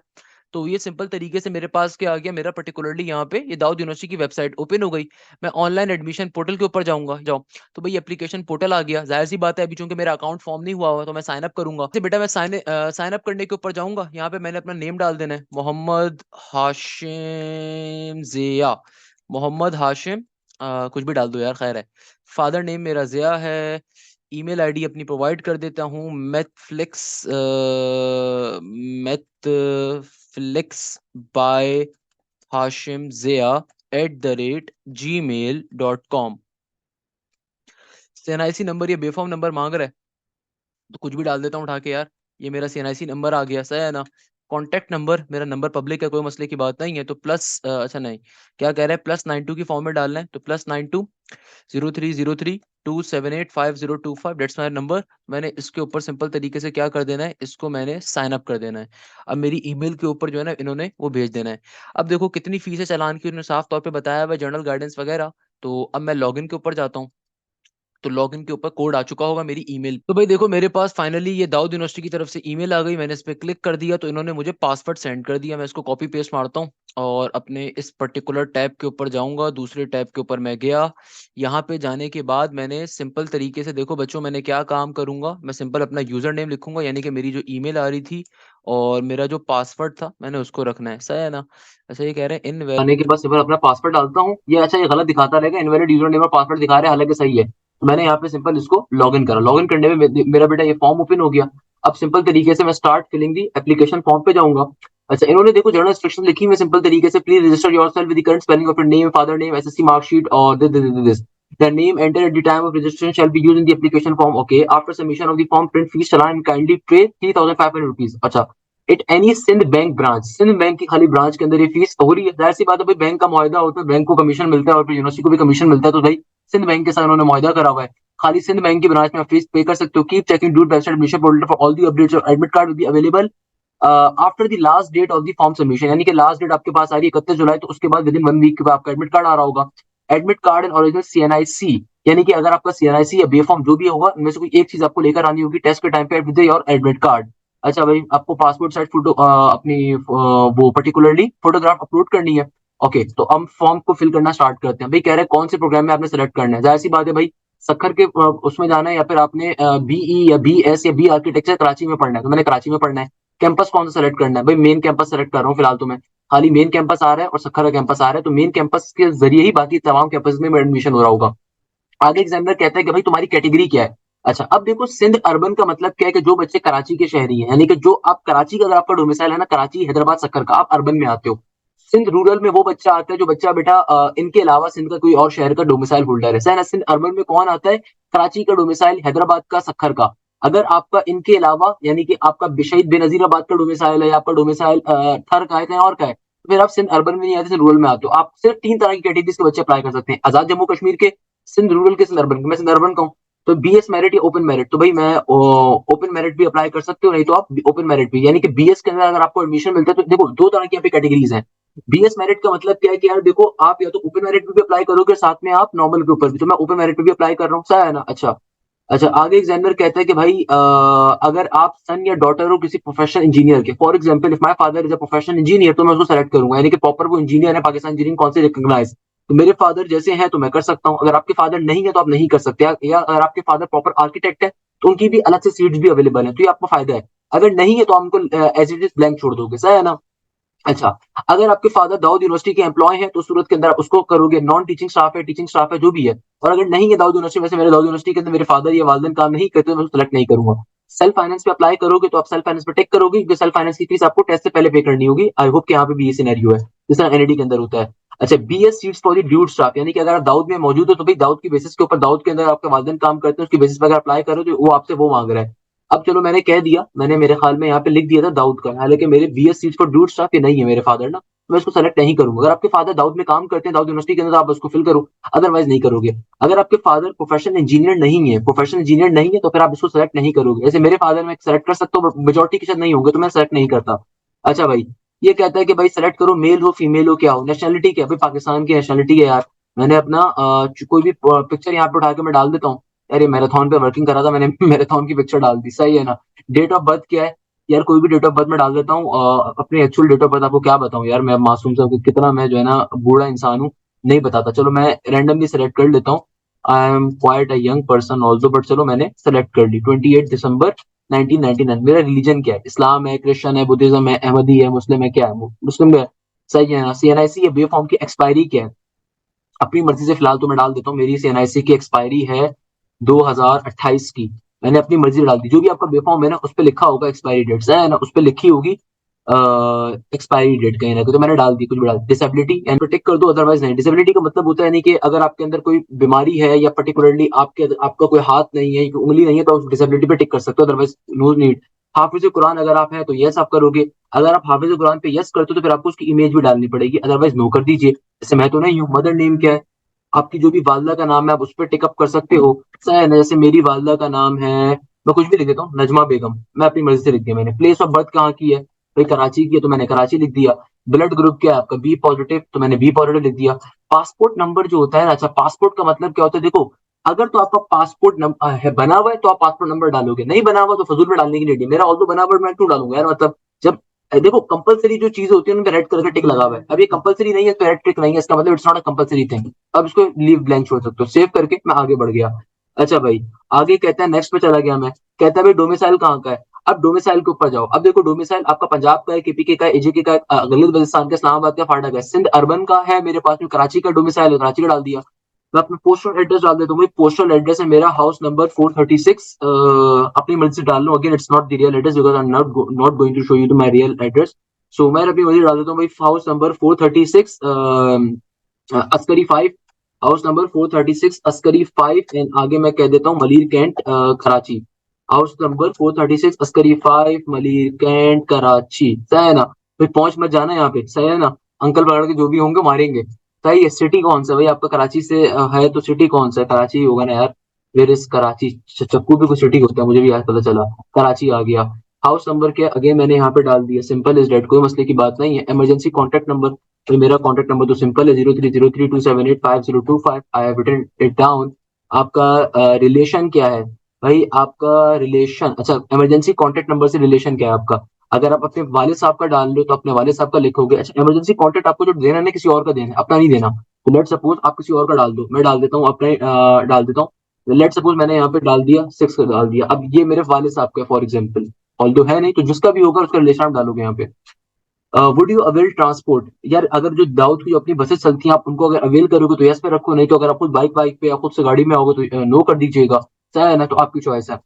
तो ये सिंपल तरीके से मेरे पास क्या आ गया, मेरा पर्टिकुलरली यहाँ पे ये दाऊद यूनिवर्सिटी की वेबसाइट ओपन हो गई। मैं ऑनलाइन एडमिशन पोर्टल के ऊपर जाऊंगा, जाओ। तो भाई एप्लीकेशन पोर्टल आ गया, जाहिर सी बात है अभी चूंकि मेरा अकाउंट फॉर्म नहीं हुआ हुआ तो मैं साइन अप करूंगा। तो बेटा मैं साइन अप करने के ऊपर जाऊंगा, यहाँ पे मैंने अपना नेम डाल देना है, मोहम्मद हाशिम जिया। मोहम्मद हाशिम, कुछ भी डाल दो यार, खैर है। फादर नेम मेरा जिया है। ईमेल आईडी अपनी प्रोवाइड कर देता हूँ, मैथफ्लिक्स बाय हाशिम जिया @gmail.com। सीएनआईसी नंबर ये बेफॉर्म नंबर मांग रहा है, तो कुछ भी डाल देता हूँ उठा के यार। ये मेरा सीएनआईसी नंबर आ गया, सही है ना। कॉन्टैक्ट नंबर, मेरा नंबर पब्लिक है, कोई मसले की बात नहीं है। तो प्लस अच्छा नहीं, क्या कह रहा है, +92 की फॉर्म में डालना है, तो +92 0303 278 5025। That's my number. मैंने इसके ऊपर सिंपल तरीके से क्या कर देना है, इसको मैंने साइन अप कर देना है। अब मेरी ईमेल के ऊपर जो है ना इन्होंने वो भेज देना है। अब देखो कितनी फीस है चालान की, उन्होंने साफ तौर पे बताया हुआ, जनरल गाइडेंस वगैरह। तो अब मैं लॉगिन के ऊपर जाता हूँ। तो लॉगिन के ऊपर कोड आ चुका होगा मेरी ईमेल। तो भाई देखो मेरे पास फाइनली ये दाऊद यूनिवर्सिटी की तरफ से ईमेल आ गई, मैंने इस पे क्लिक कर दिया तो इन्होंने मुझे पासवर्ड सेंड कर दिया। मैं इसको कॉपी पेस्ट मारता हूँ और अपने इस पर्टिकुलर टैब के ऊपर जाऊंगा, दूसरे टैब के ऊपर मैं गया। यहाँ पे जाने के बाद मैंने सिंपल तरीके से, देखो बच्चों मैंने क्या काम करूंगा, मैं सिंपल अपना यूजर नेम लिखूंगा यानी कि मेरी जो ईमेल आ रही थी, और मेरा जो पासवर्ड था मैंने उसको रखना है, सही है ना। अच्छा ये कह रहे हैं इन आने के बाद सिंपल अपना पासवर्ड डालता हूँ, ये अच्छा ये गलत दिखाता रहेगा, इनवैलिड यूजर नेम और पासवर्ड दिखा रहा है, हालांकि सही है। तो मैंने यहाँ पे सिंपल इसको लॉगिन करा, लॉगिन करने में मेरा बेटा ये फॉर्म ओपन हो गया। अब सिंपल तरीके से मैं start filling the application form पे जाऊंगा। अच्छा इन्होंने देखो जनरल इंस्ट्रक्शन लिखी हुई है सिंपल तरीके से, please register yourself with the current spelling of your name, father name, SSC marksheet और this the name entered at the time of registration shall be used in the application form. Okay, after submission of the form, print fees challan and kindly pay 3,500 rupees. अच्छा at any Sindh Bank branch, Sindh Bank की खाली branch के अंदर ये fees हो रही है। जाहिर सी बात है भाई, बैंक का मुआहदा होता है, बैंक को कमीशन मिलता है और फिर यूनिवर्सिटी को भी कमीशन मिलता है, तो भाई सिंध बैंक के साथ उन्होंने मुआहदा करा हुआ है। खाली सिंध बैंक की ब्रांच में आप फीस पे कर सकते हो। Keep checking the website admission portal for all the updates और admit card will be available after the last date of the form submission, यानी कि लास्ट डेट आपके पास आ रही है 31 जुलाई, तो उसके बाद विद इन 1 वीक के बाद आपका एडमिट कार्ड आ रहा होगा। Admit card and original CNIC, यानी कि अगर आपका सीएनआईसी या बी फॉर्म जो भी होगा इनमें से कोई एक चीज आपको लेकर आनी होगी टेस्ट के टाइम पे विद योर एडमिट कार्ड। अच्छा भाई आपको पासपोर्ट साइज फोटो अपनी वो पर्टिकुलरली फोटोग्राफ अपलोड करनी है। ओके तो हम फॉर्म को फिल करना स्टार्ट करते हैं। भाई कह रहे हैं कौन से प्रोग्राम में आपने सेलेक्ट करना है, जाहिर सी बात है भाई सखर के उसमें जाना है या फिर आपने बीई या बीएस या बी आर्किटेक्चर कराची में पढ़ना है, तो मैंने कराची में पढ़ना है। कैंपस कौन सा सेलेक्ट करना है, भाई मेन कैंपस सेलेक्ट कर रहा हूँ फिलहाल, तो मैं खाली मेन कैंपस आ रहा है और सखर का कैंपस आ रहा है, तो मेन कैंपस के जरिए ही बाकी तमाम कैंपस में एडमिशन हो रहा होगा। आगे एग्जामिनर कहता है कि भाई तुम्हारी कैटेगरी क्या है। अच्छा अब देखो सिंध अर्बन का मतलब क्या है कि जो बच्चे कराची के शहरी हैं, यानी कि जो आप कराची का अगर आपका डोमिसाइल है ना कराची हैदराबाद सक्कर का, आप अर्बन में आते हो। सिंध रूरल में वो बच्चा आता है जो बच्चा बेटा इनके अलावा सिंध का कोई और शहर का डोमिसाइल होल्डर है, सही ना। सिंध अर्बन में कौन आता है, कराची का डोमिसाइल, हैदराबाद का, सक्खर का। अगर आपका इनके अलावा यानी कि आपका शहीद बेनजीराबाद का डोमिसाइल है या आपका डोमिसाइल थर का है कहीं और का है, तो फिर आप सिंध अर्बन में नहीं आते, सिंध रूरल में आते हो। आप सिर्फ 3 तरह की कैटेगरीज के बच्चे अप्लाई कर सकते हैं, आजाद जम्मू कश्मीर के, सिंध रूरल के, सिंध अर्बन के। मैं सिंध अर्बन का हूँ, तो बीएस मेरिट या ओपन मेरिट, तो भाई मैं ओपन मेरिट भी अप्लाई कर सकते हो, नहीं तो आप ओपन मेरिट भी, यानी कि बीएस के अंदर अगर आपको एडमिशन मिलता है तो देखो 2 तरह की यहाँ पे कैटेगरीज हैं। बीएस मेरिट का मतलब क्या है कि यार देखो आप या तो ओपन मेरिट पे भी अप्लाई करोगे साथ में आप नॉर्मल के ऊपर भी, तो मैं ओपन मेरिट पे भी अप्लाई कर रहा हूँ, सही है ना। अच्छा अच्छा आगे एग्जामिनर कहता है कि भाई अगर आप सन या डॉटर हो किसी प्रोफेशनल इंजीनियर के, for example if my father is a professional engineer, तो मैं उसको सेलेक्ट करूंगा, यानी कि प्रॉपर वो इंजीनियर है, पाकिस्तान इंजीनियरिंग कौन से रिकॉग्नाइज, तो मेरे फादर जैसे हैं तो मैं कर सकता हूँ। अगर आपके फादर नहीं है तो आप नहीं कर सकते, या अगर आपके फादर प्रॉपर आर्किटेक्ट है तो उनकी भी अलग से सीट्स भी अवेलेबल है, तो ये आपको फायदा है। अगर नहीं है तो आप उनको एज इट इज ब्लैंक छोड़ दोगे, सही है ना। अच्छा अगर आपके फादर दाऊद यूनिवर्सिटी के एम्प्लॉय हैं तो सूरत के अंदर आप उसको करोगे, नॉन टीचिंग स्टाफ है, टीचिंग स्टाफ है, जो भी है। और अगर नहीं है दाऊद यूनिवर्सिटी, वैसे मेरे दाऊद यूनिवर्सिटी के अंदर मेरे फादर या वालदेन काम नहीं करते, तो मैं उसको सेलेक्ट नहीं करूंगा। सेल्फ फाइनेंस पे अप्लाई करोगे तो आप सेल्फ फाइनेंस पे टेक करोगे, क्योंकि सेल्फ फाइनेंस की फीस आपको टेस्ट से पहले पे करनी होगी। आई होप कि यहाँ पे भी ये सिनेरियो है जिस तरह एनईडी के अंदर होता है। अच्छा BS seats for the DUET staff, यानी कि अगर आप दाऊद में मौजूद हो तो भाई दाऊद की बेसिस के ऊपर, दाऊद के अंदर आपके वालदेन काम करते हैं उसकी बेसिस पर अगर अप्लाई करो तो वो आपसे वो मांग रहा है। अब चलो मैंने कह दिया, मैंने मेरे ख्याल में यहाँ पे लिख दिया था दाऊद का, हालांकि मेरे BS seats for DUET staff ये नहीं है मेरे फादर ना, मैं उसको सेलेक्ट नहीं करूंगा। अगर आपके फादर दाऊद में काम करते हैं दाऊद यूनिवर्सिटी के अंदर, तो आप उसको फिल करो, अदरवाइज नहीं करोगे। अगर आपके फादर प्रोफेशनल इंजीनियर नहीं है, प्रोफेशनल इंजीनियर नहीं है, तो फिर आप इसको सेलेक्ट नहीं करोगे। जैसे मेरे फादर में सेलेक्ट कर सकता हूँ, मेजोरिटी के साथ नहीं होंगे तो मैं सेलेक्ट नहीं करता। अच्छा भाई ये कहता है कि भाई सेलेक्ट करो, मेल हो फीमेल हो, क्या हो, नेशनलिटी क्या है, भाई पाकिस्तान की नेशनलिटी है यार। मैंने अपना कोई भी पिक्चर यहाँ पे उठा के मैं डाल देता हूँ, अरे मैराथन पे वर्किंग करा था मैंने मैराथन की पिक्चर डाल दी, सही है ना। डेट ऑफ बर्थ क्या है, यार कोई भी डेट ऑफ बर्थ में डाल देता हूँ, अपने एक्चुअल डेट ऑफ बर्थ आपको क्या बताऊं यार, मैं मासूम सा कितना मैं जो है ना बूढ़ा इंसान हूँ, नहीं बताता। चलो मैं रैंडमली सेलेक्ट कर लेता हूँ, I am quite a young person also, but चलो मैंने सेलेक्ट कर ली 28 दिसंबर 1999। मेरा रिलीजन क्या है, इस्लाम है, क्रिश्चियन है, बुद्धिज्म है, अहमदी है, मुस्लिम है, क्या है, मुस्लिम है, सही है ना। सीएनआईसी या बी फॉर्म की एक्सपायरी क्या है, अपनी मर्जी से फिलहाल तो मैं डाल देता हूँ, मेरी सीएनआईसी की एक्सपायरी है 2028 की, मैंने अपनी मर्जी डाल दी। जो भी आपका बेफॉर्म है ना उस पर लिखा होगा एक्सपायरी डेट, है ना, उस पर लिखी होगी एक्सपायरी डेट कहीं ना कहीं, तो मैंने डाल दी, कुछ भी डाल। डिसेबिलिटी एंड टिक कर दो, अदरवाइज नहीं। डिसेबिलिटी का मतलब होता है नहीं कि अगर आपके अंदर कोई बीमारी है या पर्टिकुलरली आपका कोई हाथ नहीं है, कोई उंगली नहीं है, तो आप डिसेबिलिटी पे टिक कर सकते हो, अदरवाइज नो नीड। हाफिज कुरान अगर आप हैं तो यस आप करोगे, अगर आप हाफिज कुरान पे यस करते हो तो फिर आपको उसकी इमेज भी डालनी पड़ेगी, अदरवाइज नो कर दीजिए। जैसे मैं तो नहीं हूँ। मदर नेम क्या है, आपकी जो भी वालदा का नाम है आप उस पर टिकअप कर सकते हो, सही है ना। जैसे मेरी वालदा का नाम है, मैं कुछ भी लिख देता हूँ, नजमा बेगम, मैं अपनी मर्जी से लिख दिया मैंने। प्लेस ऑफ बर्थ कहाँ की है, भाई कराची की है तो मैंने कराची लिख दिया। ब्लड ग्रुप क्या है आपका, बी पॉजिटिव, तो मैंने बी पॉजिटिव लिख दिया। पासपोर्ट नंबर जो होता है, अच्छा पासपोर्ट का मतलब क्या होता है, देखो अगर तो आपका पासपोर्ट नंबर है बना हुआ है तो आप पासपोर्ट नंबर डालोगे, नहीं बना हुआ तो फजूल में डालने की नहीं। मेरा ऑल्दो बना हुआ, मैं क्यों डालूंगा यार, मतलब जब देखो कंपलसरी जो चीज होती है उनमें रेड कलर का टिक लगा हुआ है, अब ये कंपलसरी नहीं है तो रेड टिक नहीं है, इसका मतलब it's not a compulsory thing. अब इसको लीव ब्लैंक छोड़ सकते हो। सेव करके मैं आगे बढ़ गया। अच्छा भाई, आगे कहता है, नेक्स्ट पे चला गया मैं, कहता है भाई डोमिसाइल कहाँ का है। अब डोमिसाइल के ऊपर जाओ। अब देखो डोमिसाइल आपका पंजाब का है, केपीके का है, एजेके का है, गलत बल्तिस्तान का, इस्लामाबाद का, फाड़ा का है, सिंध अर्बन का है मेरे पास में, कराची का डोमिसाइल है, कराची का डाल दिया। मैं अपना पोस्टल एड्रेस डाल देता हूँ भाई। पोस्टल एड्रेस है मेरा हाउस नंबर 436। अपनी मर्जी से डाल लूँ, again it's not the real address because I am not going to show you my real address. So मैं अपनी मर्जी डाल देता हूँ भाई, house number 436 Askari 5। House number 436 Askari 5 and आगे मैं कह देता हूँ Malir cantt Karachi. House number 436 Askari 5 Malir cantt Karachi. सही है ना भाई, पहुंच मत जाना यहाँ पे, सही है ना। अंकल पकड़ के जो भी होंगे मारेंगे। सही है। सिटी कौन सा है भाई आपका, कराची से है तो सिटी कौन सा है, कराची ही होगा ना यार। वेर इज कराची, चक्कू भी कुछ सिटी होता है, मुझे भी आज पता चला। कराची आ गया। हाउस नंबर क्या अगेन मैंने यहाँ पे डाल दिया, सिंपल इज डेट, कोई मसले की बात नहीं है। इमरजेंसी कॉन्टेक्ट नंबर, तो मेरा कॉन्टेक्ट नंबर तो सिंपल है, 030327850225। I have written it down. आपका रिलेशन क्या है भाई, आपका रिलेशन, अच्छा इमरजेंसी कॉन्टेक्ट नंबर से रिलेशन क्या है आपका। अगर आप अपने वालिद साहब का डाल रहे हो तो अपने वालिद साहब का लिखोगे। अच्छा इमरजेंसी कॉन्टेक्ट आपको जो देना है किसी और का देना है, अपना नहीं देना। तो लेट सपोज आप किसी और का डाल दो, मैं डाल देता हूँ अपने डाल देता हूँ। लेट सपोज मैंने यहाँ पे डाल दिया 6 का डाल दिया। अब ये मेरे वालिद साहब का फॉर एग्जाम्पल, ऑल्दो है नहीं तो जिसका भी होगा उसका रिलेशन आप डालोगे यहाँ पे। वुड यू अवेल ट्रांसपोर्ट, यार अगर जो दाऊद की जो अपनी बसेस चलती हैं आप उनको अगर अवेल करोगे तो यस पे रखो, नहीं तो अगर आप खुद बाइक बाइक पे या खुद से गाड़ी में आओगे तो नो कर दीजिएगा। सही है ना, तो आपकी चॉइस है।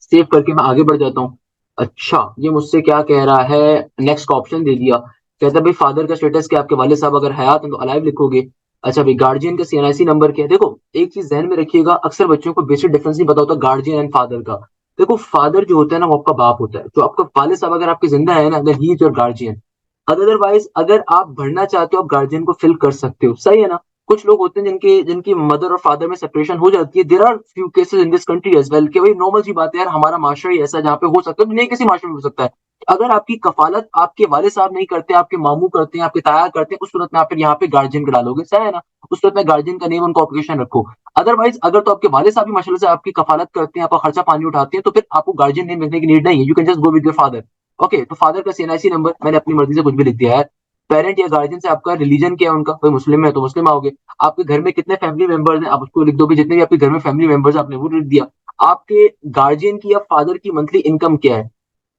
सेव करके मैं आगे बढ़ जाता हूँ। अच्छा ये मुझसे क्या कह रहा है, नेक्स्ट का ऑप्शन दे दिया। कहता है भाई फादर का स्टेटस क्या, आपके वाले साहब अगर हयात हैं तो अलाइव लिखोगे। अच्छा भाई गार्जियन का सीएनआईसी नंबर क्या है। देखो एक चीज ध्यान में रखिएगा, अक्सर बच्चों को बेसिक डिफरेंस नहीं पता होता गार्जियन एंड फादर का। देखो फादर जो होता है ना वो आपका बाप होता है, तो आपका वाले साहब अगर आपके जिंदा है ना, he is your guardian. Otherwise अगर आप बढ़ना चाहते हो आप गार्जियन को फिल कर सकते हो, सही है ना। कुछ लोग होते हैं जिनके जिनकी मदर और फादर में सेपरेशन हो जाती है। There are few cases in this country as well, कि भाई नॉर्मल सी बात है यार, हमारा माशरा ही ऐसा जहाँ पे हो सकता है, नहीं किसी माशरे में हो सकता है। अगर आपकी कफालत आपके वाले साहब नहीं करते, आपके मामू करते हैं, आपके ताया करते हैं, उस सूरत में आप फिर यहाँ पे गार्जियन का डालोगे, सही है ना। उस सूरत में गार्जियन का नेम उनको ऑब्लिगेशन रखो। अदरवाइज अगर तो आपके वाले साहब भी माशाल्लाह से आपकी कफालत करते हैं, आपका खर्चा पानी उठाते हैं, तो फिर आपको गार्जियन नेम लिखने की नीड नहीं है, you can just go with your father. Okay तो फादर का सीएनआईसी नंबर मैंने अपनी मर्जी से कुछ भी लिख दिया है। पेरेंट या गार्जियन से आपका रिलीजन क्या है उनका, कोई मुस्लिम है तो मुस्लिम आओगे। आपके घर में कितने फैमिली मेंबर्स हैं आप उसको लिख दो भी, जितने भी आपके घर में फैमिली मेंबर्स आपने वो लिख दिया। आपके गार्जियन की या फादर की मंथली इनकम क्या है,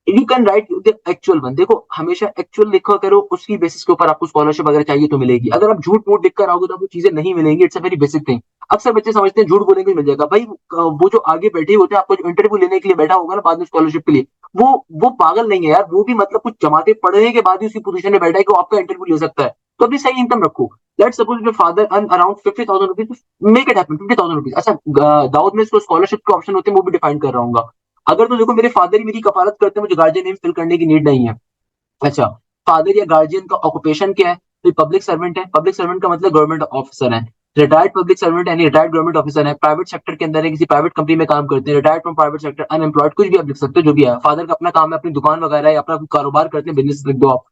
you can write the actual one. देखो हमेशा एक्चुअल लिखा करो, उसकी बेसिस के ऊपर आपको स्कॉलरशिप अगर चाहिए तो मिलेगी। अगर आप झूठ मूठ लिख कर आओगे तो आपको चीजें नहीं मिलेंगी, it's a very basic thing. अक्सर बच्चे समझते हैं झूठ बोलेंगे मिल जाएगा भाई। वो जो आगे बैठे होते हैं, आपको जो इंटरव्यू लेने के लिए बैठा होगा ना बाद में स्कॉलरशिप के लिए, वो पागल नहीं है यार, वो भी मतलब कुछ जमाते पढ़ने के बाद ही उसकी पोजीशन में बैठा है कि वो आपका इंटरव्यू ले सकता है। तो अपनी सही इनकम रखो। Let suppose your father earn around 50,000 rupees, make it happen 50,000 rupees. अच्छा दाऊद में इसको स्कॉलरशिप के ऑप्शन होते हैं वो भी डिफाइन कर रहा हूँ। अगर तो देखो मेरे फादर ही मेरी कफालत करते हैं, मुझे गार्जियन नेम फिल करने की नीड नहीं है। अच्छा फादर या गार्जियन का ऑक्यूपेशन क्या है, तो पब्लिक सर्वेंट है। पब्लिक सर्वेंट का मतलब गवर्नमेंट ऑफिसर है। रिटायर्ड पब्लिक सर्वेंट यानी रिटायर्ड गवर्नमेंट ऑफिसर है, प्राइवेट सेक्टर के अंदर है, किसी प्राइवेट कंपनी में काम करते हैं, retired from private sector, unemployed, कुछ भी आप लिख सकते हो जो भी है। फादर का अपना काम है, अपनी दुकान वगैरह है, अपना कारोबार करते हैं, बिजनेस लिख दो आप।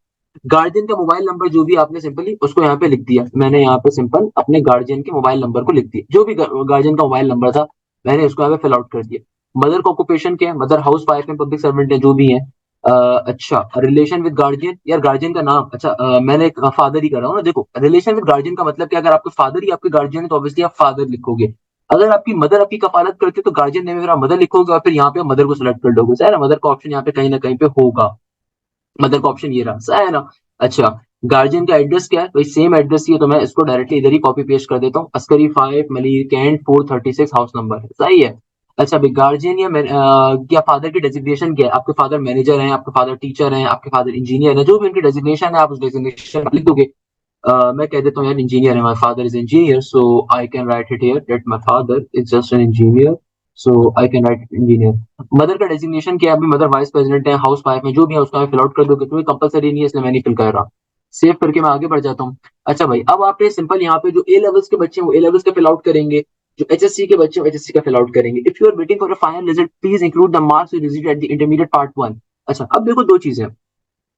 गार्जियन का मोबाइल नंबर जो भी आपने सिंपली उसको यहाँ पे लिख दिया, मैंने यहाँ पे सिंपल अपने गार्जियन के मोबाइल नंबर को लिख दिया, जो भी गार्जियन का मोबाइल नंबर था मैंने उसको यहाँ पे फिल आउट कर दिया। मदर का ऑक्यूपेशन क्या है, मदर हाउस वाइफ है, पब्लिक सर्वेंट है, जो भी है। अच्छा रिलेशन विद गार्जियन, यार गार्जियन का नाम, अच्छा मैंने फादर ही कर रहा हूँ ना। देखो रिलेशन विद गार्जियन का मतलब क्या, अगर आपके फादर ही आपके गार्जियन है तो ऑब्वियसली आप फादर लिखोगे। अगर आपकी मदर आपकी कफालत करती है तो गार्जियन नेम में आप मदर लिखोगे और फिर यहाँ पे मदर को सिलेक्ट कर दोगे, सही है ना। मदर का ऑप्शन यहाँ पे कहीं ना कहीं पे होगा, मदर का ऑप्शन ये रहा, सही है ना। अच्छा गार्जियन का एड्रेस क्या है, वही सेम एड्रेस ही है, तो मैं इसको डायरेक्टली इधर ही कॉपी पेस्ट कर देता हूँ। Askari 5 Malir cantt 436 house number है, सही है। अच्छा भाई गार्जियन या फादर की डेजिग्नेशन क्या है, आपके फादर मैनेजर हैं, आपके फादर टीचर हैं, आपके फादर इंजीनियर है, जो भी उनकी डेजिग्नेशन है आप उस डेजिग्नेशन लिख दोगे। मैं कह देता हूँ यार इंजीनियर है, my father is engineer, so I can write it here that my father is just an engineer, so I can write engineer. Mother का डेजिग्नेशन क्या है, अभी मदर वाइस प्रेसिडेंट है, हाउस वाइफ है, जो भी है उसका फिल आउट कर दोगे, तुम्हें कंपलसरी नहीं है इसलिए मैं नहीं फिल कर रहा। सेव करके मैं आगे बढ़ जाता हूँ। अच्छा भाई अब आपने सिंपल यहाँ पे जो ए लेवल्स के बच्चे हैं वो ए लेवल्स का फिल आउट करेंगे, जो एचएससी के बच्चे हैं एचएससी का फिल आउट करेंगे। If you are waiting for a final result please include the marks you received at the intermediate part 1। अच्छा अब देखो दो चीजें,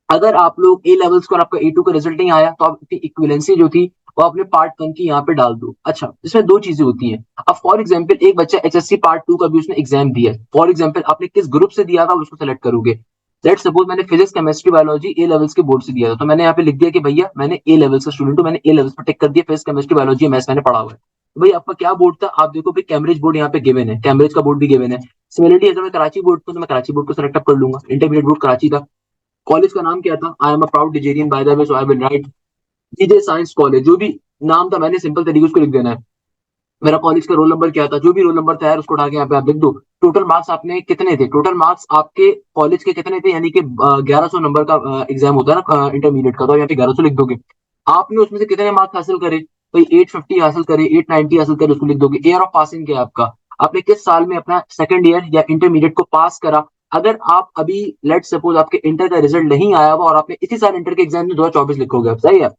अगर आप लोग ए लेवल्स को और आपका ए टू का रिजल्ट नहीं आया तो आपकी इक्विवेलेंसी जो थी वो अपने पार्ट 1 की यहाँ पे डाल दो। अच्छा, इसमें दो चीजें होती हैं। अब फॉर एग्जाम्पल एक बच्चा एचएससी पार्ट 2 का भी उसने एग्जाम दिया है, फॉर एग्जाम्पल आपने किस ग्रुप से दिया था उसको सेलेक्ट करोगे। लेट सपोज मैंने physics chemistry biology A levels के बोर्ड से दिया था, तो मैंने यहाँ पे लिख दिया कि भैया मैंने ए लेवल्स का स्टूडेंट हूँ, मैंने ए लेवल्स पर टिक कर दिया, फिजिक्स केमिस्ट्री बायोलॉजी मैथ्स मैंने पढ़ा हुआ है। तो भाई आपका क्या बोर्ड था, आप देखो भाई कैम्ब्रिज बोर्ड यहाँ पे गिवन है, कैम्ब्रिज का बोर्ड भी गिवन है। सिमिलरली अगर मैं कराची बोर्ड तो मैं कराची बोर्ड को सेलेक्ट अप कर लूंगा, इंटरमीडिएट बोर्ड कराची था। कॉलेज का नाम क्या था, आई एम अ प्राउड डिजेरियन by the way, so I will write GJ science college, जो भी नाम था मैंने सिंपल तरीके से उसको लिख देना है। मेरा कॉलेज का रोल नंबर क्या था, जो भी रोल नंबर था यार उसको उठा के यहाँ पे आप लिख दो। टोटल मार्क्स आपने कितने थे, टोटल मार्क्स आपके कॉलेज के कितने थे, यानी कि 1100 नंबर का एग्जाम होता है ना इंटरमीडिएट का, तो यहाँ पे 1100 लिख दोगे। आपने उसमें से कितने मार्क्स हासिल करे, भाई 850 हासिल करे, 890 हासिल करे, उसको लिख दोगे। ईयर ऑफ पासिंग क्या है आपका, आपने किस साल में अपना सेकंड ईयर या इंटरमीडिएट को पास करा। अगर आप अभी लेट सपोज आपके इंटर का रिजल्ट नहीं आया हुआ और आपने इसी साल इंटर के एग्जाम में 2024 लिखोगे, आप सही है।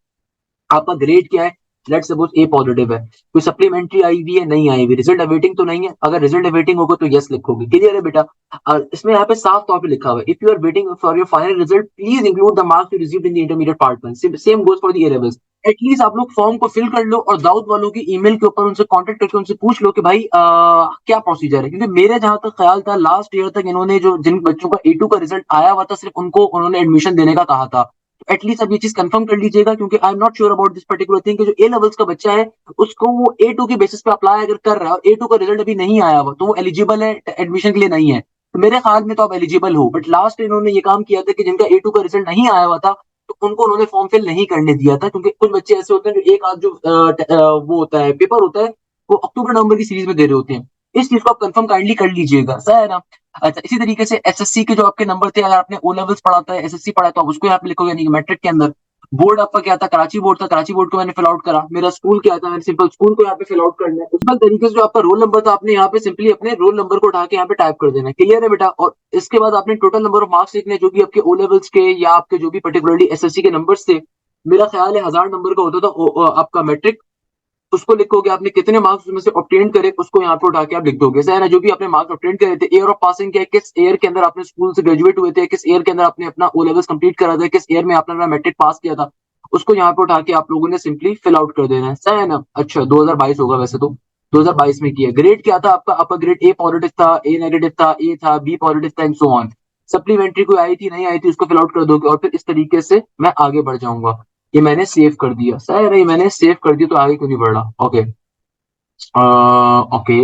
आपका ग्रेड क्या है, लेट सपोज ए पॉजिटिव है, कोई सप्लीमेंट्री आई हुई है, नहीं आई हुई, रिजल्ट अवेटिंग तो नहीं है, अगर रिजल्ट अवेटिंग होगा तो यस लिखोगे, क्लियर है बेटा। इसमें यहाँ पे साफ तौर पे लिखा हुआ है, if you are waiting for your final result please include the marks you received in the intermediate part 1, same goes for the A levels. At least आप लोग फॉर्म को फिल कर लो और दाऊद वालों की ईमेल के ऊपर उनसे कांटेक्ट करके उनसे पूछ लो कि भाई क्या प्रोसीजर है, क्योंकि मेरे जहां तक ख्याल था लास्ट ईयर तक इन्होंने जो जिन बच्चों का ए2 का रिजल्ट आया हुआ था सिर्फ उनको उन्होंने एडमिशन देने का कहा था। एटलीस्ट अब ये चीज कंफर्म कर लीजिएगा, क्योंकि आई am not sure about this particular thing कि जो ए लेवल्स का बच्चा है उसको वो ए2 के बेसिस पे अप्लाई अगर कर रहा है, ए2 का रिजल्ट अभी नहीं आया हुआ तो वो एलिजिबल है एडमिशन के लिए, नहीं है। तो मेरे ख्याल में तो आप एलिजिबल हो, बट लास्ट इन्होंने ये काम किया था कि जिनका ए2 का रिजल्ट नहीं आया हुआ था तो उनको उन्होंने फॉर्म फिल नहीं करने दिया था, क्योंकि कुछ बच्चे ऐसे होते हैं जो एक आध जो वो होता है पेपर होता है वो अक्टूबर नवंबर की सीरीज में दे रहे होते हैं। इस चीज को आप कंफर्म काइंडली कर लीजिएगा, सही है ना। अच्छा, इसी तरीके से एसएससी के जो आपके नंबर थे, अगर आपने ओ लेवल्स पढ़ा था, एसएससी पढ़ा तो आप उसको यहाँ पे लिखोगे, यानी कि मैट्रिक के अंदर। बोर्ड आपका क्या था, कराची बोर्ड था, कराची बोर्ड को मैंने फिल आउट करा। मेरा स्कूल क्या था, मैंने सिंपल स्कूल को यहाँ पे फिल आउट करना है। सिंपल तरीके से जो आपका रोल नंबर था आपने यहाँ पे सिंपली अपने रोल नंबर को उठा के यहाँ पे टाइप कर देना है, क्लियर है बेटा। और इसके बाद आपने टोटल नंबर ऑफ मार्क्स लिखने जो भी आपके ओ लेवल्स के या आपके जो भी पर्टिकुलरली एसएससी के नंबर थे। मेरा ख्याल है 1000 नंबर का होता था आपका मैट्रिक, उसको लिखोगे। आपने कितने मार्क्स उसमें से ऑब्टेन करे उसको यहाँ पे उठा के आप लिख दोगे, सही है ना। जो भी आपने मार्क्स ऑब्टेन करे थे, ईयर ऑफ पासिंग क्या है, किस ईयर के अंदर आपने स्कूल से ग्रेजुएट हुए थे, किस ईयर के अंदर आपने अपना ओ लेवल्स कंप्लीट करा था, किस ईयर में आपने अपना मैट्रिक पास किया था, उसको यहाँ पे उठा के आप लोगों ने सिंपली फिल आउट कर देना है, सही है ना। अच्छा, 2022 होगा वैसे तो, 2022 में किया। ग्रेड क्या था आपका, आपका ग्रेड ए पॉजिटिव था, ए नेगेटिव था, ए था, बी पॉजिटिव था, एंड सो ऑन। सप्लीमेंट्री कोई आई थी नहीं आई थी उसको फिल आउट कर दोगे, और फिर इस तरीके से मैं आगे बढ़ जाऊंगा। ये मैंने सेव कर दिया, सही है ना, ये मैंने सेव कर दिया, तो आगे क्यों नहीं बढ़ रहा, ओके। ओके।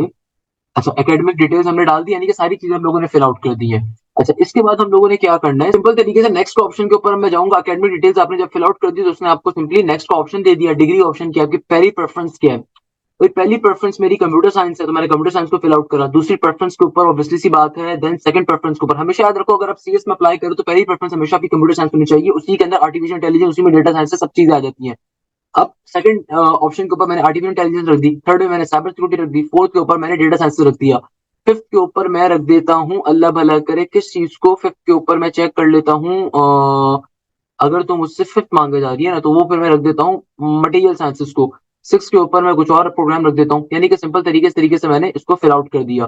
अच्छा, एकेडमिक डिटेल्स हमने डाल दी, यानी कि सारी चीजें हम लोगों ने फिल आउट कर दी है। अच्छा, इसके बाद हम लोगों ने क्या करना है, सिंपल तरीके से नेक्स्ट ऑप्शन के ऊपर मैं जाऊंगा। एकेडमिक डिटेल्स आपने जब फिल आउट कर दी तो उसने आपको सिंपली नेक्स्ट का ऑप्शन दे दिया, डिग्री ऑप्शन की आपकी पहली प्रेफरेंस क्या है। तो पहली प्रेफरेंस मेरी कंप्यूटर साइंस है, तो मैंने कंप्यूटर साइंस को फिल आउट करा। दूसरी प्रेफरेंस के ऊपर ऑब्वियसली सी बात है, देन सेकंड प्रेफरेंस के ऊपर हमेशा याद रखो, अगर आप सीएस में अप्लाई करो तो पहली प्रेफरेंस हमेशा आपकी कंप्यूटर साइंस होनी चाहिए, उसी के अंदर आर्टिफिशियल इंटेलिजेंस, उसी में डेटा साइंस से सब चीजें आ जाती हैं। अब सेकंड ऑप्शन के ऊपर मैंने आर्टिफिशियल इंटेलिजेंस रख दी, थर्ड में मैंने साइबर सिक्योरिटी रख दी, फोर्थ के ऊपर मैंने डेटा साइंस रख दिया, फिफ्थ के ऊपर मैं रख देता हूँ, अल्लाह भला करे किस चीज को, फिफ्थ के ऊपर मैं चेक कर लेता हूँ। अगर तो मुझसे फिफ्थ मांगे जा रही है ना तो वो फिर मैं रख देता हूँ मटेरियल साइंसेस को। सिक्स के ऊपर मैं कुछ और प्रोग्राम रख देता हूँ, यानी कि सिंपल तरीके से मैंने इसको फिल आउट कर दिया।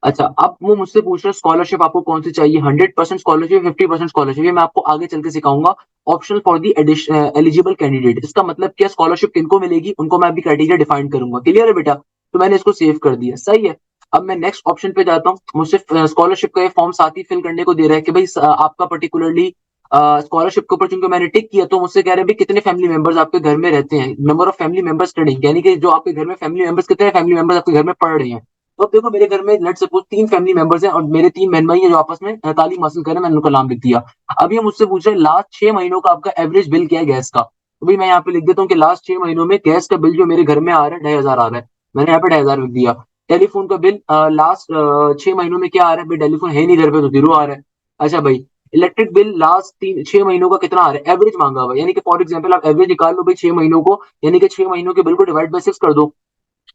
अच्छा, अब वो मुझसे पूछ रहे स्कॉलरशिप आपको कौन सी चाहिए, 100% स्कॉलरशिप, 50% स्कॉलरशिप, ये मैं आपको आगे चल के सिखाऊंगा। Option for the eligible candidate, इसका मतलब क्या, स्कॉलरशिप किनको मिलेगी उनको मैं अभी क्राइटेरिया डिफाइन करूंगा, क्लियर है बेटा। तो मैंने इसको सेव कर दिया, सही है। अब मैं नेक्स्ट ऑप्शन पे जाता हूँ, मुझसे स्कॉलरशिप का ये फॉर्म साथ ही फिल करने को दे रहा है कि भाई आपका पर्टिकुलरली स्कॉलरशिप के ऊपर चूंकि मैंने टिक किया तो मुझसे कह रहे हैं भाई कितने फैमिली मेंबर्स आपके घर में रहते हैं, number of family members studying, यानी कि जो आपके घर में फैमिली मेंबर्स, कितने फैमिली मेंबर्स आपके घर में पढ़ रहे हैं। तो अब देखो मेरे घर में लेट सपोज 3 फैमिली मेंबर्स हैं और मेरे 3 बहन भाई हैं जो आपस में तालीम हासिल कर रहे हैं, मैंने उनका नाम लिख दिया। अब ये मुझसे पूछ रहे हैं लास्ट 6 महीनों का आपका एवरेज बिल क्या है गैस का, तो भाई मैं यहाँ पे लिख देता हूँ कि लास्ट 6 महीनों में गैस का बिल जो मेरे घर में आ रहा है 2,500 आ रहा है, मैंने यहाँ पे 2,500 लिख दिया। टेलीफोन का बिल लास्ट 6 महीनों में क्या आ रहा है, भाई टेलीफोन है नहीं घर पे तो 0 आ रहा है। अच्छा भाई, इलेक्ट्रिक बिल लास्ट 6 महीनों का कितना आ रहा है, एवरेज मांगा हुआ है, यानी कि फॉर एग्जाम्पल आप एवरेज निकाल लो भाई 6 महीनों को, यानी कि 6 महीनों के बिल को डिवाइड बाय 6 कर दो।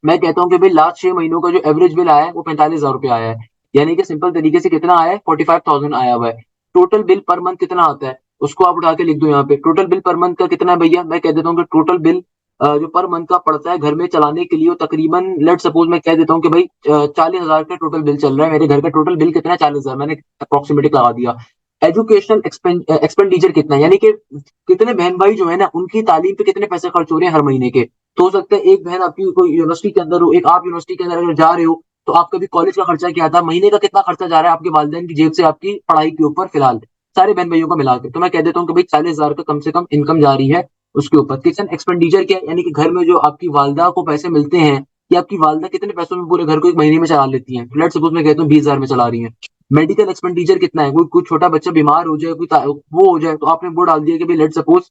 मैं कहता हूँ कि भाई लास्ट 6 महीनों का जो एवरेज बिल आया है वो 45,000 रुपया आया है, यानी कि सिंपल तरीके से कितना आया है, 45,000 आया हुआ है। टोटल बिल पर मंथ कितना आता है उसको आप उठा के लिख दो यहाँ पे, टोटल बिल पर मंथ का कितना है भैया, मैं कह देता हूँ कि टोटल बिल जो पर मंथ का पड़ता है घर में चलाने के लिए वो तकरीबन लेट सपोज मैं कह देता हूँ कि भाई 40,000 का टोटल बिल चल रहा है, मेरे घर का टोटल बिल कितना है 40,000, मैंने अप्रोक्सीमेटली लगा दिया। एजुकेशनल एक्सपेंडिचर कितना है, यानी कि कितने बहन भाई जो है ना उनकी तालीम पे कितने पैसे खर्च हो रहे हैं हर महीने के। तो हो सकता है एक बहन आपकी कोई यूनिवर्सिटी के अंदर हो, एक आप यूनिवर्सिटी के अंदर अगर जा रहे हो, तो आपका भी कॉलेज का खर्चा क्या था, महीने का कितना खर्चा जा रहा है आपके वालिदैन की जेब से आपकी पढ़ाई के ऊपर, फिलहाल सारे बहन भाइयों को मिलाकर तो मैं कह देता हूँ कि भाई 40,000 का कम से कम इनकम जा रही है उसके ऊपर। किचन एक्सपेंडिचर क्या है, यानी कि घर में जो आपकी वालदा को पैसे मिलते हैं, कि आपकी वालदा कितने पैसों में पूरे घर को एक महीने में चला लेती हैं। लेट्स सपोज मैं कहता हूँ 20,000 में चला रही है। मेडिकल एक्सपेंडिचर कितना है, कोई कोई छोटा बच्चा बीमार हो जाए, वो हो जाए, तो आपने वो डाल दिया कि भाई लेट सपोज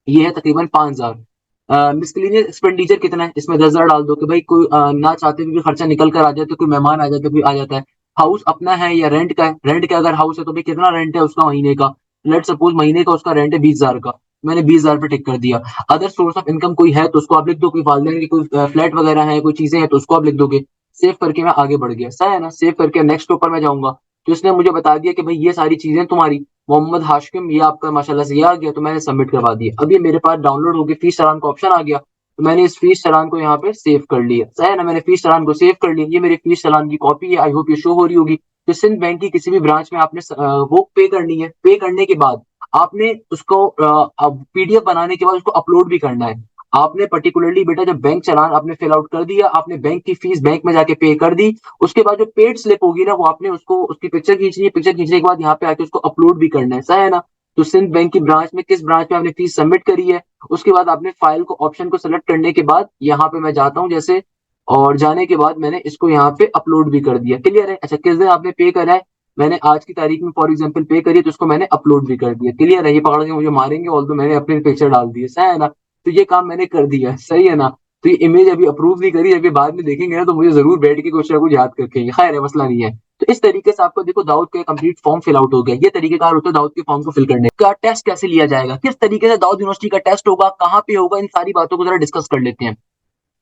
ये है तकरीबन 5,000। मिसलिनियस एक्सपेंडिचर कितना है, इसमें 10,000 डाल दो कि भाई कोई ना चाहते हुए भी खर्चा निकल कर आ जाए, तो कोई मेहमान आ जाते, कोई आ जाता है। हाउस अपना है या रेंट का है, रेंट का अगर हाउस है तो भाई कितना रेंट है उसका महीने का। लेट सपोज महीने का उसका रेंट है 20,000 का, मैंने 20,000 पे टिक कर दिया। अदर सोर्स ऑफ इनकम कोई है तो उसको आप लिख दो, कोई वालदेन की कोई फ्लैट वगैरह है, कोई चीजें हैं तो उसको आप लिख दोगे। सेव करके मैं आगे बढ़ गया, सही है ना। सेव करके नेक्स्ट ऊपर मैं जाऊंगा, तो इसने मुझे बता दिया कि भाई ये सारी चीजें तुम्हारी, मोहम्मद हाशिम ये आपका माशाल्लाह से ये आ गया, तो मैंने सबमिट करवा दिया। अब ये मेरे पास डाउनलोड हो गया, फीस चालान का ऑप्शन आ गया, तो मैंने इस फीस चालान को यहाँ पे सेव कर लिया, सही है ना। मैंने फीस चालान को सेव कर लिया, ये मेरी फीस चालान की कॉपी है, आई होप ये शो हो रही होगी। तो सिंध बैंक की किसी भी ब्रांच में आपने वो पे करनी है। पे करने के बाद आपने उसको पीडीएफ बनाने के बाद उसको अपलोड भी करना है। आपने पर्टिकुलरली बेटा जब बैंक चालान आपने फिल आउट कर दिया, आपने बैंक की फीस बैंक में जाके पे कर दी, उसके बाद जो पेड स्लिप होगी ना वो आपने उसको उसकी पिक्चर खींचनी है, पिक्चर खींचने के बाद यहाँ पे आके उसको अपलोड भी करना है, सही है ना। तो सिंध बैंक की ब्रांच में किस ब्रांच में आपने फीस सबमिट करी है, उसके बाद आपने फाइल को ऑप्शन को सेलेक्ट करने के बाद यहाँ पे मैं जाता हूँ जैसे, और जाने के बाद मैंने इसको यहाँ पे अपलोड भी कर दिया। क्लियर है। अच्छा, किस दिन आपने पे करा है, मैंने आज की तारीख में फॉर एग्जाम्पल पे करी, तो उसको मैंने अपलोड भी कर दिया। क्लियर है। ये पकड़ के मुझे मारेंगे ऑल तो मैंने अपने पिक्चर डाल दी है, सही है ना। तो ये काम मैंने कर दिया, सही है ना। तो ये इमेज अभी अप्रूव नहीं करी, अभी बाद में देखेंगे ना तो मुझे जरूर बैठ के कुछ ना कुछ याद करके, खैर है मसला नहीं है। तो इस तरीके से आपको देखो दाऊद का कंप्लीट फॉर्म फिल आउट हो गया। ये तरीकेकार होता है दाऊद के फॉर्म को फिल करने का। टेस्ट कैसे लिया जाएगा, किस तरीके से दाऊद यूनिवर्सिटी का टेस्ट होगा, कहाँ पे होगा, इन सारी बातों को जरा डिस्कस कर लेते हैं।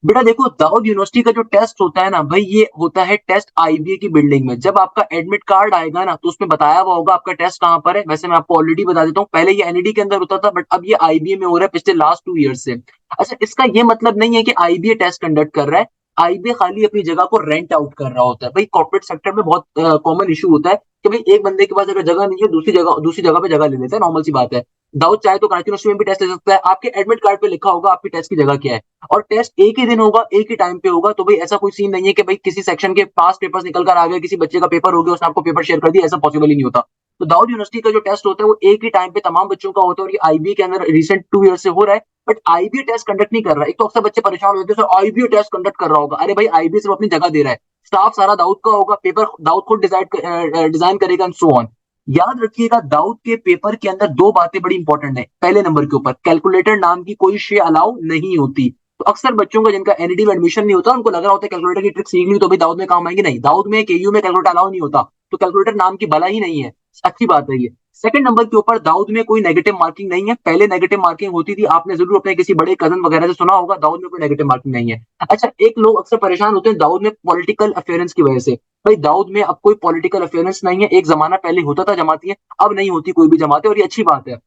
बेटा देखो दाऊद यूनिवर्सिटी का जो टेस्ट होता है ना भाई, ये होता है टेस्ट आईबीए की बिल्डिंग में। जब आपका एडमिट कार्ड आएगा ना तो उसमें बताया हुआ होगा आपका टेस्ट कहाँ पर है। वैसे मैं आपको ऑलरेडी बता देता हूँ, पहले ये एनईडी के अंदर होता था, बट अब ये आईबीए में हो रहा है पिछले लास्ट 2 ईयर से। अच्छा, इसका ये मतलब नहीं है कि आईबीए टेस्ट कंडक्ट कर रहा है। आईबीए खाली अपनी जगह को रेंट आउट कर रहा होता है। भाई कॉर्पोरेट सेक्टर में बहुत कॉमन इशू होता है कि भाई एक बंदे के पास अगर जगह नहीं है, दूसरी जगह पे जगह ले लेता है, नॉर्मल सी बात है। दाऊद चाहे तो कराची यूनिवर्सिटी में भी टेस्ट ले सकता है, आपके एडमिट कार्ड पे लिखा होगा आपकी टेस्ट की जगह क्या है। और टेस्ट एक ही दिन होगा, एक ही टाइम पे होगा। तो भाई ऐसा कोई सीन नहीं है कि भाई किसी सेक्शन के पास पेपर्स निकल कर आ गए, किसी बच्चे का पेपर हो गया उसने आपको पेपर शेयर कर दिया, ऐसा पॉसिबल ही नहीं होता। तो दाऊद यूनिवर्सिटी का जो टेस्ट होता है वो एक ही टाइम पे तमाम बच्चों का होता है, और ये आईबीए के अंदर रिसेंट 2 ईयर से हो रहा है। बट आईबीए टेस्ट कंडक्ट नहीं कर रहा है। एक तो अक्सर बच्चे परेशान होते हैं सर आईबीए टेस्ट कंडक्ट कर रहा होगा, अरे भाई आईबीए सिर्फ अपनी जगह दे रहा है, स्टाफ सारा दाऊद का होगा, पेपर दाऊद खुद डिजाइन करेगा एंड सो ऑन। याद रखिएगा दाऊद के पेपर के अंदर दो बातें बड़ी इंपॉर्टेंट है। पहले नंबर के ऊपर कैलकुलेटर नाम की कोई शे अलाउ नहीं होती। तो अक्सर बच्चों का जिनका एनईडी में एडमिशन नहीं होता उनको लग रहा होता है कैलकुलेटर की ट्रिक सीख ली तो भाई दाऊद में काम आएंगे, नहीं, दाऊद में केयू में कैलकुलेटर अलाउ नहीं होता, तो कैलकुलेटर नाम की भला ही नहीं है। अच्छी बात है ये। सेकंड नंबर के ऊपर दाऊद में कोई नेगेटिव मार्किंग नहीं है। पहले नेगेटिव मार्किंग होती थी, आपने जरूर अपने किसी बड़े कजन वगैरह से सुना होगा, दाऊद में कोई नेगेटिव मार्किंग नहीं है। अच्छा, एक लोग अक्सर परेशान होते हैं दाऊद में पॉलिटिकल अफेयरेंस की वजह से। भाई दाऊद में अब कोई पॉलिटिकल अफेयरेंस नहीं है। एक जमाना पहले होता था जमाती है, अब नहीं होती कोई भी जमातें, और ये अच्छी बात है।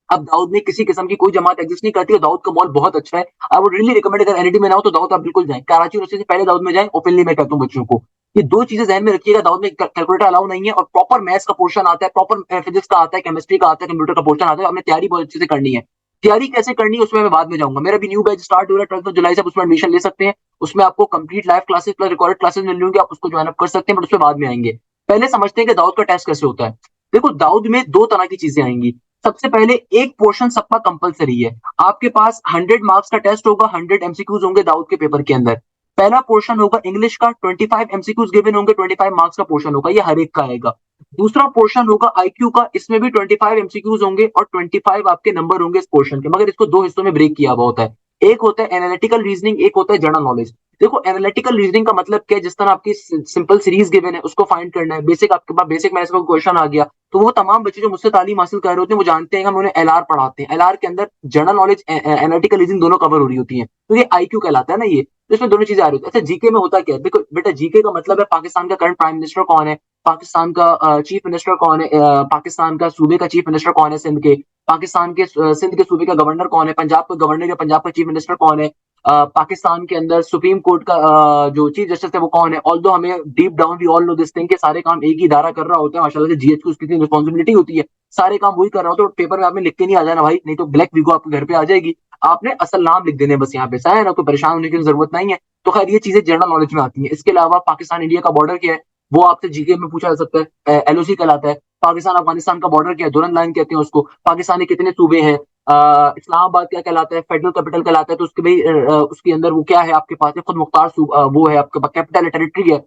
अब दाऊद में किसी किस्म की कोई जमात एग्जिस्ट नहीं करती है। दाऊद का मॉल बहुत अच्छा है। आई वुड रियली रिकमेंड, अगर एनईडी में ना हो तो दाऊद आप बिल्कुल जाएं, कराची यूनिवर्सिटी से पहले दाऊद में जाएं, ओपनली मैं कहता हूँ बच्चों को। ये दो चीजें ध्यान में रखिएगा, दाऊद में कैलकुलेटर अलाउ नहीं है, और प्रॉपर मैथ्स का पोर्शन आता है, प्रॉपर फिजिक्स का आता है, केमिस्ट्री का आता है, कंप्यूटर का पोर्शन आता है। आपने तैयारी बहुत अच्छे से करनी है। तैयारी कैसे करनी है उसमें मैं बाद में जाऊंगा। मेरा भी न्यू बैच स्टार्ट हो रहा है 12 जुलाई से, आप उसमें एडमिशन ले सकते हैं। उसमें आपको complete live classes plus recorded classes मिल रही होंगी, आप उसको ज्वाइन अप कर सकते हैं, बट उसमें बाद में आएंगे। पहले समझते हैं कि दाऊद का टेस्ट कैसे होता है। देखो दाऊद में दो तरह की चीजें आएंगी। सबसे पहले एक पोर्शन सबका कंपलसरी है। आपके पास 100 मार्क्स का टेस्ट होगा, 100 एमसीक्यूज होंगे दाऊद के पेपर के अंदर। पहला पोर्शन होगा इंग्लिश का, 25 एमसीक्यूज गिवन होंगे, 25 मार्क्स का पोर्शन होगा, ये हर एक का आएगा। दूसरा पोर्शन होगा आईक्यू का, इसमें भी 25 एमसीक्यूज होंगे और 25 आपके नंबर होंगे इस पोर्शन के, मगर इसको दो हिस्सों में ब्रेक किया हुआ होता है। एक होता है एनालिटिकल रीजनिंग, एक होता है जनरल नॉलेज। देखो एनालिटिकल रीजनिंग का मतलब क्या है, जिस तरह आपकी सिंपल सीरीज गिवन है उसको फाइंड करना है, बेसिक आपके पास बेसिक मैथ्स का क्वेश्चन आ गया, तो वो तमाम बच्चे जो मुझसे तालीम हासिल कर रहे होते हैं वो जानते हैं कि हम उन्हें एलआर पढ़ाते हैं। एलआर के अंदर जनरल नॉलेज एनालिटिकल रीजनिंग दोनों कवर हो रही होती है, तो ये आईक्यू कहलाता है ना ये। तो इसमें दोनों चीजें आ रही होती है। अच्छा जीके में होता क्या है, देखो बेटा जीके का मतलब है पाकिस्तान का करंट प्राइम मिनिस्टर कौन है, पाकिस्तान का चीफ मिनिस्टर कौन है, पाकिस्तान का सूबे का चीफ मिनिस्टर कौन है सिंध के, पाकिस्तान के सिंध के सूबे का गवर्नर कौन है, पंजाब का गवर्नर या पंजाब का चीफ मिनिस्टर कौन है, पाकिस्तान के अंदर सुप्रीम कोर्ट का जो चीफ जस्टिस है वो कौन है, ऑल्दो हमें deep down we all know this thing कि सारे काम एक ही इदारा कर रहा होता है, माशाल्लाह से जीएच की उसकी इतनी रिस्पॉन्सिबिलिटी होती है, सारे काम वही कर रहा होता है, तो पेपर में आपने लिख के नहीं आ जाना भाई, नहीं तो ब्लैक वीगो आपके घर पे आ जाएगी, आपने असल नाम लिख देने बस यहाँ पे, है ना, कोई परेशान होने की जरूरत नहीं है। तो खैर ये चीजें जनरल नॉलेज में आती हैं। इसके अलावा पाकिस्तान इंडिया का बॉर्डर क्या है, वो आपसे जीके में पूछा जा सकता है, एलओसी कहलाता है। पाकिस्तान अफगानिस्तान का बॉर्डर क्या है, दुरन लाइन कहते हैं उसको। पाकिस्तान के कितने सूबे हैं, इस्लामाबाद क्या कहलाता है, फेडरल कैपिटल कहलाता है, तो उसके भाई उसके अंदर वो क्या है आपके पास है, खुद मुख्तार वो है आपके पास, कैपिटल टेरिटरी है।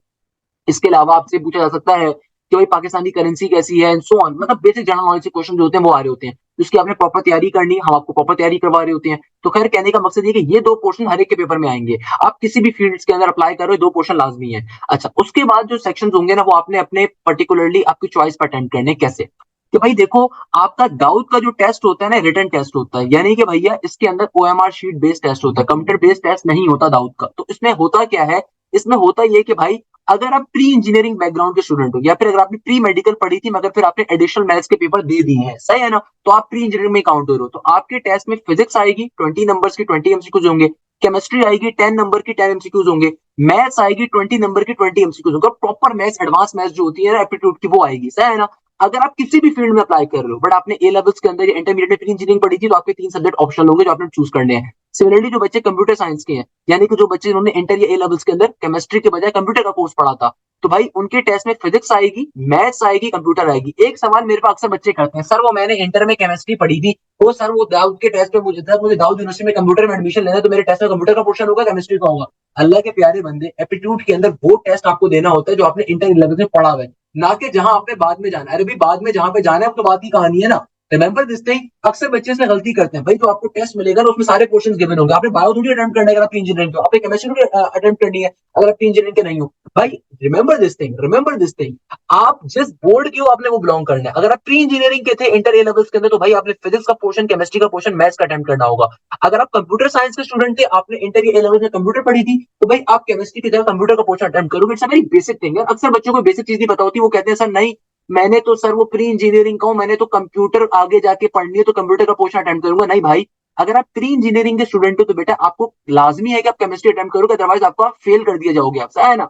इसके अलावा आपसे पूछा जा सकता है कि भाई पाकिस्तानी करेंसी कैसी है एंड सो ऑन, मतलब बेसिक जनरल नॉलेज के क्वेश्चन जो होते हैं वो आ रहे होते हैं, जिसकी आपने प्रॉपर तैयारी करनी है, हम आपको प्रॉपर तैयारी करवा रहे होते हैं। तो खैर कहने का मकसद ये कि ये दो पोर्शन हर एक के पेपर में आएंगे, आप किसी भी फील्ड्स के अंदर अप्लाई कर रहे हो, दो पोर्शन लाजमी है। अच्छा, उसके बाद जो सेक्शंस होंगे ना वो आपने अपने पर्टिकुलरली आपकी चॉइस पर अटेम्प्ट करने, कैसे कि भाई देखो, आपका दाऊद का जो टेस्ट होता है ना रिटन टेस्ट होता है, यानी कि भैया इसके अंदर ओएमआर शीट बेस्ड टेस्ट होता है, कंप्यूटर बेस्ड टेस्ट नहीं होता दाऊद का। तो इसमें होता क्या है, इसमें होता ये कि भाई अगर आप प्री इंजीनियरिंग बैकग्राउंड के स्टूडेंट हो, या फिर अगर आपने प्री मेडिकल पढ़ी थी मगर फिर आपने एडिशनल मैथ्स के पेपर दे दिए हैं, सही है ना, तो आप प्री इंजीनियरिंग में काउंट हो रहे हो। तो आपके टेस्ट में फिजिक्स आएगी 20 नंबर्स की 20 एमसीक्यूज होंगे, केमिस्ट्री आएगी 10 नंबर की 10 एमसीक्यूज होंगे, मैथ्स आएगी 20 नंबर की 20 एमसीक्यूज होंगे, प्रॉपर मैथ्स एडवांस मैथ्स जो होती है एप्टीट्यूड की वो आएगी, सही है ना। अगर आप किसी भी फील्ड में अप्लाई कर रहे हो बट आपने ए लेवल्स के अंदर या इंटरमीडिएट में प्री इंजीनियरिंग पढ़ी थी, तो आपके 3 सब्जेक्ट ऑप्शनल होंगे जो आपने चूज करने हैं। सिमिलरली जो बच्चे कंप्यूटर साइंस के हैं, यानी कि जो बच्चे जिन्होंने इंटर या ए लेवल्स के अंदर केमिस्ट्री के बजाय कंप्यूटर का कोर्स पढ़ा था, तो भाई उनके टेस्ट में फिजिक्स आएगी, मैथ्स आएगी, कंप्यूटर आएगी। एक सवाल मेरे पास अक्सर बच्चे करते हैं, सर वो मैंने इंटर में केमिस्ट्री पढ़ी थी, वो सर वो दाऊद के टेस्ट में मुझे था, मुझे दाऊद यूनिवर्सिटी में कंप्यूटर में एडमिशन लेना है, तो मेरे टेस्ट में कंप्यूटर का पोर्शन होगा केमिस्ट्री का होगा। अल्लाह के प्यारे बंदे, एप्टीट्यूड के अंदर वो टेस्ट आपको देना होता है जो आपने इंटर लेवल में पढ़ा हुआ है, ना कि जहां आपने बाद में जाना है। अरे भाई बाद में जहां पे जाना है वो तो बात की कहानी है ना। रिमेंबर दिस थिंग, अक्सर बच्चे इसमें गलती करते हैं, भाई जो आपको टेस्ट मिलेगा ना उसमें सारे क्वेश्चन गिवन होंगे, आपने बायो थोड़ी अटेम्प्ट करना है अगर आप इंजीनियरिंग हो, आपने केमिस्ट्री अटेम्प्ट करनी है अगर आप इंजीनियरिंग के नहीं हो। भाई remember this thing, remember this thing, आप जिस बोर्ड के हो आपने वो बिलोंग करना है। अगर आप प्री इंजीनियरिंग के थे इंटर ए लेवल्स के अंदर, तो भाई आपने फिजिक्स का पोर्शन, केमिस्ट्री का पोर्शन, मैथ्स का अटेम्प्ट करना होगा। अगर आप कंप्यूटर साइंस के स्टूडेंट थे, आपने इंटर या ए लेवल्स में कंप्यूटर पढ़ी थी, तो भाई आप केमिस्ट्री की जगह कंप्यूटर का पोर्शन अटेम्प्ट करोगे। It's a very basic thing है। अक्सर बच्चों को बेसिक चीज नहीं पता होती, वो कहते हैं सर नहीं मैंने तो सर वो प्री इंजीनियरिंग का हूं, मैंने तो कंप्यूटर आगे जाके पढ़नी है तो कंप्यूटर का पोर्शन अटेम्प्ट करूंगा। नहीं भाई, अगर आप प्री इंजीनियरिंग के स्टूडेंट हो तो बेटा आपको लाजमी है कि आप केमिस्ट्री अटेम्प्ट करोगे, अदरवाइज आपको आप फेल कर दिए जाओगे, आप है ना।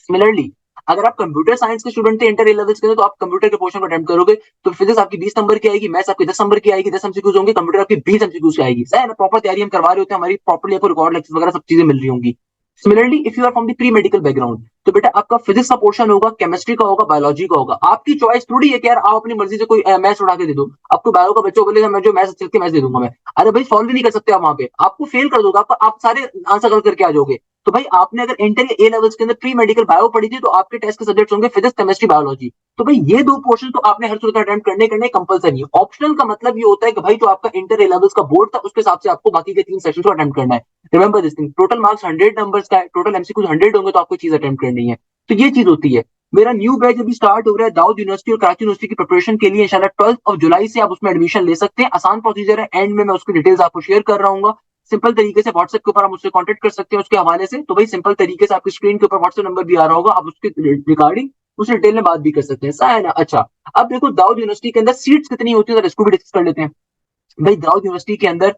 सिमिलरली अगर आप कंप्यूटर साइंस के स्टूडेंट थे इंटर ए लेवल्स के अंदर, तो आप कंप्यूटर के पोर्शन को अटेम्प्ट करोगे, तो फिजिक्स आपकी 20 नंबर की आएगी, मैथ्स आपकी 10 नंबर की आएगी, 10 एमसीक्यूज होंगे, कंप्यूटर आपकी 20 एमसीक्यूज की आएगी, है ना। प्रॉपर तैयारी हम करवा रहे होते हैं, हमारी प्रॉपर्ली आपको रिकॉर्ड लेक्चर वगैरह सब चीजें मिल रही होंगी। Similarly if you are from the pre medical background, तो बेटा आपका फिजिक्स का पोर्शन होगा, केमिस्ट्री का होगा, बायोलॉजी का होगा। आपकी चॉइस थोड़ी है कि यार आप अपनी मर्जी से कोई मैथ्स उड़ा के दे दो, आपको बायो का बच्चा बोलेगा मैं जो मैथ्स अच्छे मैथ्स दे दूंगा मैं, अरे भाई सॉल्व ही नहीं कर सकते आप वहां पे, आपको फेल कर दोगे, आप सारे आंसर गलत करके आ जाओगे। तो भाई आपने अगर इंटर या ए लेवल्स के अंदर प्री मेडिकल बायो पढ़ी थी, तो आपके टेस्ट के सब्जेक्ट्स होंगे फिजिक्स, केमिस्ट्री, बायोलॉजी। तो भाई ये दो पोर्शन तो आपने हर सूरत अटेम्प्ट करने कंपलसरी है। ऑप्शनल का मतलब ये होता है कि भाई जो आपका इंटर ए लेवल्स का बोर्ड था उसके हिसाब से आपको बाकी के 3 सेक्शन को अटेम्प्ट करना है। Remember this thing, total marks 100 numbers का है, टोटल एमसीक्यूज 100 होंगे, तो आपको चीज अटेम्प्ट करनी है। तो ये चीज होती है। मेरा न्यू बैच अभी स्टार्ट हो रहा है दाऊद यूनिवर्सिटी और कराची यूनिवर्सिटी की प्रिपरेशन के लिए, इंशाल्लाह 12 जुलाई से आप उसमें एडमिशन ले सकते हैं। आसान प्रोसीजर है, एंड में मैं उसकी डिटेल्स आपको शेयर कर रहा हूँ। सिंपल तरीके से व्हाट्सएप के ऊपर आप मुझसे कांटेक्ट कर सकते हैं उसके हवाले से। तो भाई सिंपल तरीके से आपकी स्क्रीन के ऊपर व्हाट्सएप नंबर भी आ रहा होगा, आप उसके रिगार्डिंग उस डिटेल में बात भी कर सकते हैं, ऐसा है ना। अच्छा, अब देखो दाऊद यूनिवर्सिटी के अंदर सीट्स कितनी होती है, तो इसको भी डिस्कस कर लेते हैं। भाई दाऊद यूनिवर्सिटी के अंदर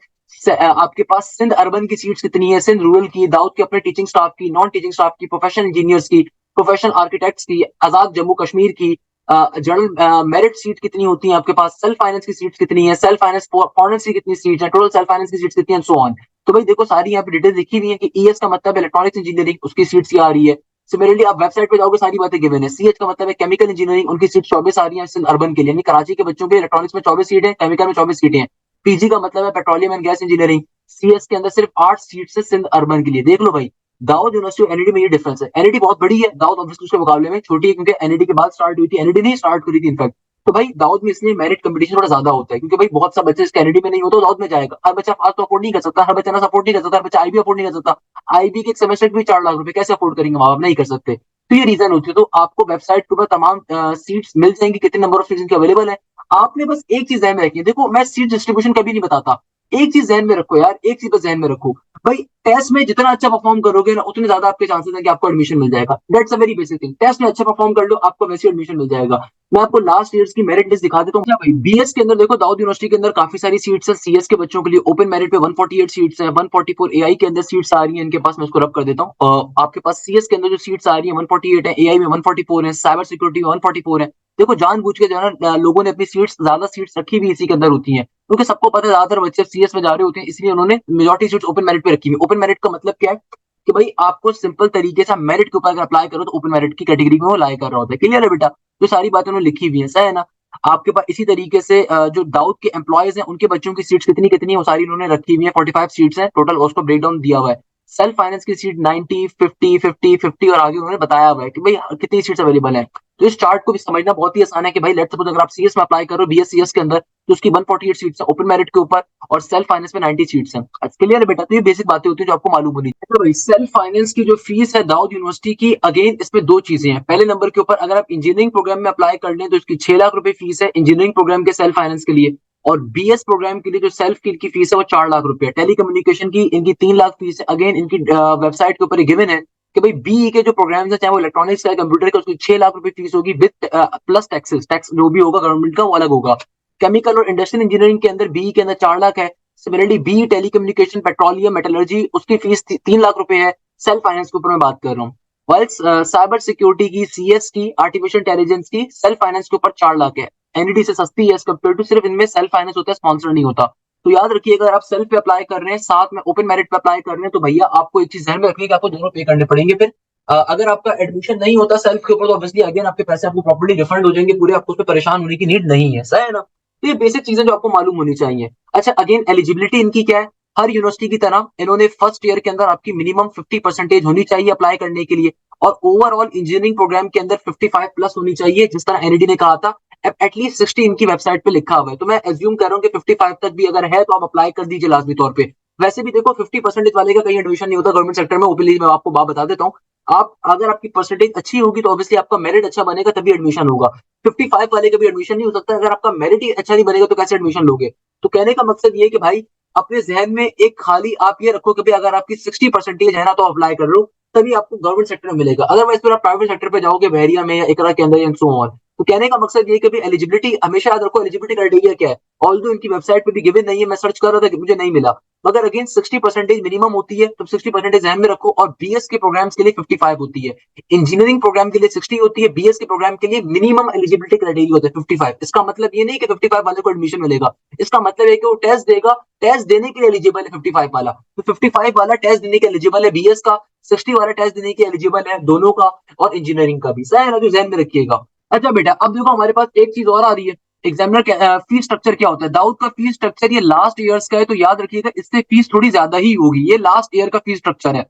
आपके पास सिंध अर्बन की सीट्स कितनी है, सिंध रूरल की, दाऊद के अपने टीचिंग स्टाफ की, नॉन टीचिंग स्टाफ की, प्रोफेशनल इंजीनियर्स की, प्रोफेशनल आर्किटेक्ट्स की, आजाद जम्मू कश्मीर की, जनरल मेरिट सीट कितनी होती है आपके पास, सेल्फ फाइनेंस की सीट्स कितनी है, सेल्फ फाइनेंस फॉरेन की कितनी सीट्स है, टोटल सेल्फ फाइनेंस की सीट्स कितनी है, सो ऑन। तो भाई देखो सारी यहाँ पे डिटेल्स लिखी हुई है कि ईएस का मतलब इलेक्ट्रॉनिक्स इंजीनियरिंग, उसकी सीट्स आ रही है। सिमिलरली आप वेबसाइट पे जाओगे सारी बातें गिवन है। सीएच का मतलब है केमिकल इंजीनियरिंग, उनकी सीट 24 आ रही है सिंध अर्बन के लिए, यानी कराची के बच्चों के इलेक्ट्रॉनिक्स में 24 सीट है, केमिकल में 24 सीटें हैं। पीजी का मतलब है petroleum and gas engineering, CS के अंदर सिर्फ 8 सीट है सिंध अर्बन के लिए। देख लो भाई दाऊद यूनिवर्सिटी और एनईडी में ये डिफरेंस है। एनईडी बहुत बड़ी है, दाऊद ऑब्वियसली उसके मुकाबले में छोटी है, क्योंकि एनईडी के बाद स्टार्ट हुई थी, एनईडी नहीं स्टार्ट करी थी इनफैक्ट। तो भाई दाऊद में इसलिए मेरिट कंपटीशन थोड़ा ज्यादा होता है, क्योंकि भाई बहुत सा बच्चे इसके एनईडी में नहीं होता, दाऊद में जाएगा। हर बच्चा फास्ट तो अफोर्ड नहीं कर सकता, हर बच्चा ना सपोर्ट नहीं कर सकता, हर बच्चा आईबी अफोर्ड नहीं कर सकता। आईबी के एक सेमेस्टर भी 4 लाख रुपए कैसे अफोर्ड करेंगे, माँ बाप नहीं कर सकते। तो ये रीजन होती है। तो आपको वेबसाइट के ऊपर तमाम सीट्स मिल जाएंगी, कितने नंबर ऑफ सीट्स अवेलेबल है। आपने बस एक चीज ध्यान में रखनी है, देखो मैं सीट डिस्ट्रीब्यूशन कभी नहीं बताता, एक चीज ध्यान में रखो यार, एक चीज बस ध्यान में रखो भाई, टेस्ट में जितना अच्छा परफॉर्म करोगे ना उतने ज्यादा आपके चांसेस हैं कि आपको एडमिशन मिल जाएगा। That's a very basic thing. Test में अच्छा परफॉर्म कर लो, आपको वैसे एडमिशन मिल जाएगा। मैं आपको लास्ट ईयर्स की मेरिट लिस्ट दिखा देता हूँ। क्या भाई, बीएस के अंदर देखो, दाऊद यूनिवर्सिटी के अंदर काफी सारी सीट्स है सीएस के बच्चों के लिए। ओपन मेरिट पे 148 सीट्स है, 144 एआई के अंदर सीट्स आ रही है इनके पास। मैं इसको रब कर देता हूँ। आपके पास सीएस के अंदर जो सीट्स आ रही है 148 है, एआई में 144 है, साइबर सिक्योरिटी में 144 है। देखो जानबूझ के जो है ना लोगों ने अपनी सीट्स, ज्यादा सीट्स रखी भी इसी के अंदर होती है, क्योंकि सबको पता है ज्यादातर बच्चे सीएस में जा रहे होते हैं, इसलिए उन्होंने मेजोरिटी सीट्स ओपन मेरिट पे रखी हुई। ओपन मेरिट का मतलब क्या है कि भाई आपको सिंपल तरीके से मेरिट के ऊपर अगर अप्लाई करो तो ओपन मेरिट की कैटेगरी में वो लाई कर रहा होता है। क्लियर है बेटा? तो सारी बातें उन्होंने लिखी हुई है, सही है ना? आपके पास इसी तरीके से जो दाऊद के एम्प्लॉयज हैं उनके बच्चों की सीट्स कितनी कितनी है वो सारी उन्होंने रखी हुई है। 45 सीट्स है टोटल, उसको ब्रेक डाउन दिया हुआ है। सेल्फ फाइनेंस की सीट 90, 50, 50, 50 और आगे उन्होंने बताया हुआ है कि भाई कितनी सीट्स अवेलेबल है। तो इस चार्ट को भी समझना बहुत ही आसान है कि भाई लेट्स सपोज अगर आप सीएस में अप्लाई करो, बीएस सीएस के अंदर, तो उसकी 148 सीट्स है ओपन मेरिट के ऊपर, और सेल्फ फाइनेंस में 90 सीट्स हैं। क्लियर है बेटा? तो ये बेसिक बातें होती है जो आपको मालूम होनी चाहिए। तो भाई सेल्फ फाइनेंस की जो फीस है दाऊद यूनिवर्सिटी की, अगेन इसमें दो चीजें हैं। पहले नंबर के ऊपर अगर आप इंजीनियरिंग प्रोग्राम में अप्लाई कर लें तो इसकी 6 लाख रुपए फीस है इंजीनियरिंग प्रोग्राम के सेल्फ फाइनेंस के लिए। और बीएस प्रोग्राम के लिए जो सेल्फ की फीस है वो 4 लाख रुपए है। टेलीकम्युनिकेशन की इनकी 3 लाख फीस है। अगेन इनकी वेबसाइट के ऊपर गिवन है कि भाई बीई के जो प्रोग्राम्स है, चाहे वो इलेक्ट्रॉनिक्स का, कंप्यूटर का, उसकी 6 लाख रुपए फीस होगी विद प्लस टैक्सेस। टैक्स जो भी होगा गवर्नमेंट का वो अलग होगा। केमिकल और इंडस्ट्रियल इंजीनियरिंग के अंदर बीई के अंदर 4 लाख है। Similarly B telecommunication, petroleum, metallurgy, उसकी फीस 3 लाख रुपए है। सेल्फ फाइनेंस के ऊपर मैं बात कर रहा हूँ। वाइल्स साइबर सिक्योरिटी की, सीएस की, आर्टिफिशियल इंटेलिजेंस की सेल्फ फाइनेंस के ऊपर 4 लाख है। एनईडी से सस्ती है एज कम्पेयर टू, सिर्फ इनमें सेल्फ फाइनेंस होता है, स्पॉन्सर नहीं होता। तो याद रखिएगा, अगर आप सेल्फ पे अप्लाई कर रहे हैं साथ में ओपन मेरिट पे अप्लाई कर रहे हैं तो भैया आपको एक चीज ध्यान में रखनी है कि आपको दोनों पे करने पड़ेंगे। फिर अगर आपका एडमिशन नहीं होता सेल्फ के ऊपर तो ऑब्वियसली अगेन आपके पैसे आपको प्रॉपर्ली रिफंड हो जाएंगे पूरे, आपको उस पर परेशान होने की नीड नहीं है, सही है ना? तो ये बेसिक चीजें जो आपको मालूम होनी चाहिए। अच्छा, अगेन एलिजिबिलिटी इनकी क्या है? हर यूनिवर्सिटी की तरह इन्होंने फर्स्ट ईयर के अंदर आपकी मिनिमम 50% होनी चाहिए अप्लाई करने के लिए, और ओवरऑल इंजीनियरिंग प्रोग्राम के अंदर 55 प्लस होनी चाहिए, जिस तरह एनईडी ने कहा था। एटलीस्ट 60 इनकी वेबसाइट पे लिखा हुआ है, तो मैं एज्यूम कर रहा हूँ कि 55 तक भी अगर है तो आप अप्लाई कर दीजिए लाजमी तौर पे। वैसे भी देखो 50% वाले का कहीं एडमिशन नहीं होता गवर्नमेंट सेक्टर में, ओपनली मैं आपको बात बता देता हूँ। आप अगर आपकी परसेंटेज अच्छी होगी तो ऑब्वियसली आपका मेरिट अच्छा बनेगा तभी एडमिशन होगा। 55 वाले का भी एडमिशन नहीं हो सकता, अगर आपका मेरिट ही अच्छा नहीं बनेगा तो कैसे एडमिशन लोगे? तो कहने का मकसद ये है कि भाई अपने जहन में एक खाली आप ये रखो कि भाई अगर आपकी 60% है ना तो अप्लाई कर लो, तभी आपको गवर्नमेंट सेक्टर में मिलेगा। अदरवाइज फिर आप प्राइवेट सेक्टर पे जाओगे, बहरिया में या इकरा के अंदर एंड सो ऑन। तो कहने का मकसद ये कि भाई एलिजिबिलिटी हमेशा याद रखो, एलिजिबिलिटी क्राइटेरिया क्या है। ऑल्दो इनकी वेबसाइट पे भी गिवन नहीं है, मैं सर्च कर रहा था कि मुझे नहीं मिला, मगर अगेन 60% मिनिमम होती है, तो 60% ध्यान में रखो। और बीएस के प्रोग्राम्स के लिए 55 होती है, इंजीनियरिंग प्रोग्राम के लिए 60 होती है, बीएस के प्रोग्राम के लिए मिनिमम एलिजिबिलिटी क्राइटेरिया होता है 55। इसका मतलब ये नहीं कि 55 वाले को एडमिशन मिलेगा, इसका मतलब है कि वो टेस्ट देगा, टेस्ट देने के लिए एलिजिबल है 55 वाला, तो 55 वाला टेस्ट देने के एलिजिबल है बीएस का, 60 वाला टेस्ट देने के एलिजिबल है दोनों का, और इंजीनियरिंग का भी, सही है ना? जो ध्यान में रखिएगा। अच्छा बेटा, अब देखो हमारे पास एक चीज और आ रही है, एग्जामिनर फीस स्ट्रक्चर क्या होता है। दाऊद का फीस स्ट्रक्चर ये लास्ट ईयर्स का है, तो याद रखिएगा इससे फीस थोड़ी ज्यादा ही होगी। ये लास्ट ईयर का फीस स्ट्रक्चर है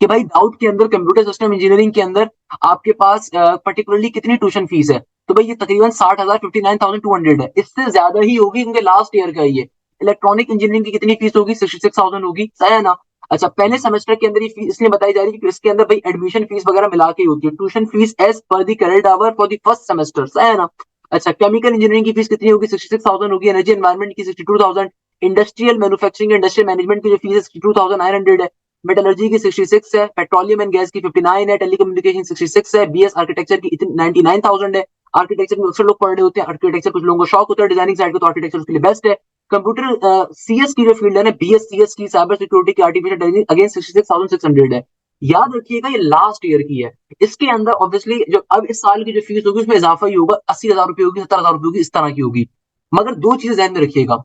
कि भाई दाऊद के अंदर कंप्यूटर सिस्टम इंजीनियरिंग के अंदर आपके पास पर्टिकुलरली कितनी ट्यूशन फीस है, तो भाई ये तकरीबन 60,000, 59,200 है। इससे ज्यादा ही होगी क्योंकि लास्ट ईयर का ये। इलेक्ट्रॉनिक इंजीनियरिंग की कितनी फीस होगी? 66,000 होगी, सही है ना? अच्छा, पहले सेमेस्टर के अंदर ये फीस इसलिए बताई जा रही है कि इसके अंदर भाई एडमिशन फीस वगैरह मिला के होती है, tuition fees as per the credit hour for the first semester, सही है ना? अच्छा, केमिकल इंजीनियरिंग की फीस कितनी होगी? 66,000 होगी। एनर्जी एनवायरमेंट की 62,000। इंडस्ट्रियल मैन्युफैक्चरिंग इंडस्ट्रियल मैनेजमेंट की जो फीस है 62,900 है। मेटलर्जी की 66 है, पेट्रोलियम एंड गैस की 59 है, टेलीकम्युनिकेशन 66 है, बीएस आर्किटेक्चर की 99,000 है। आर्किटेक्चर में अक्सर लोग पढ़ रहे होते हैं आर्किटेक्चर, कुछ लोगों को शौक होता है डिजाइनिंग साइड का, तो आर्किटेक्चर उसके लिए बेस्ट है। कंप्यूटर सीएस की जो फील्ड है ना, बीएस सीएस की, साइबर सिक्योरिटी की, आर्टिफिशियल इंटेलिजेंस, अगेन 66,600 है। याद रखिएगा ये लास्ट ईयर की है। इसके अंदर ऑब्वियसली जो अब इस साल की जो फीस होगी उसमें इजाफा ही होगा, 80,000 रुपए होगी, 70,000 रुपए होगी, इस तरह की होगी। मगर दो चीजें ध्यान में रखिएगा,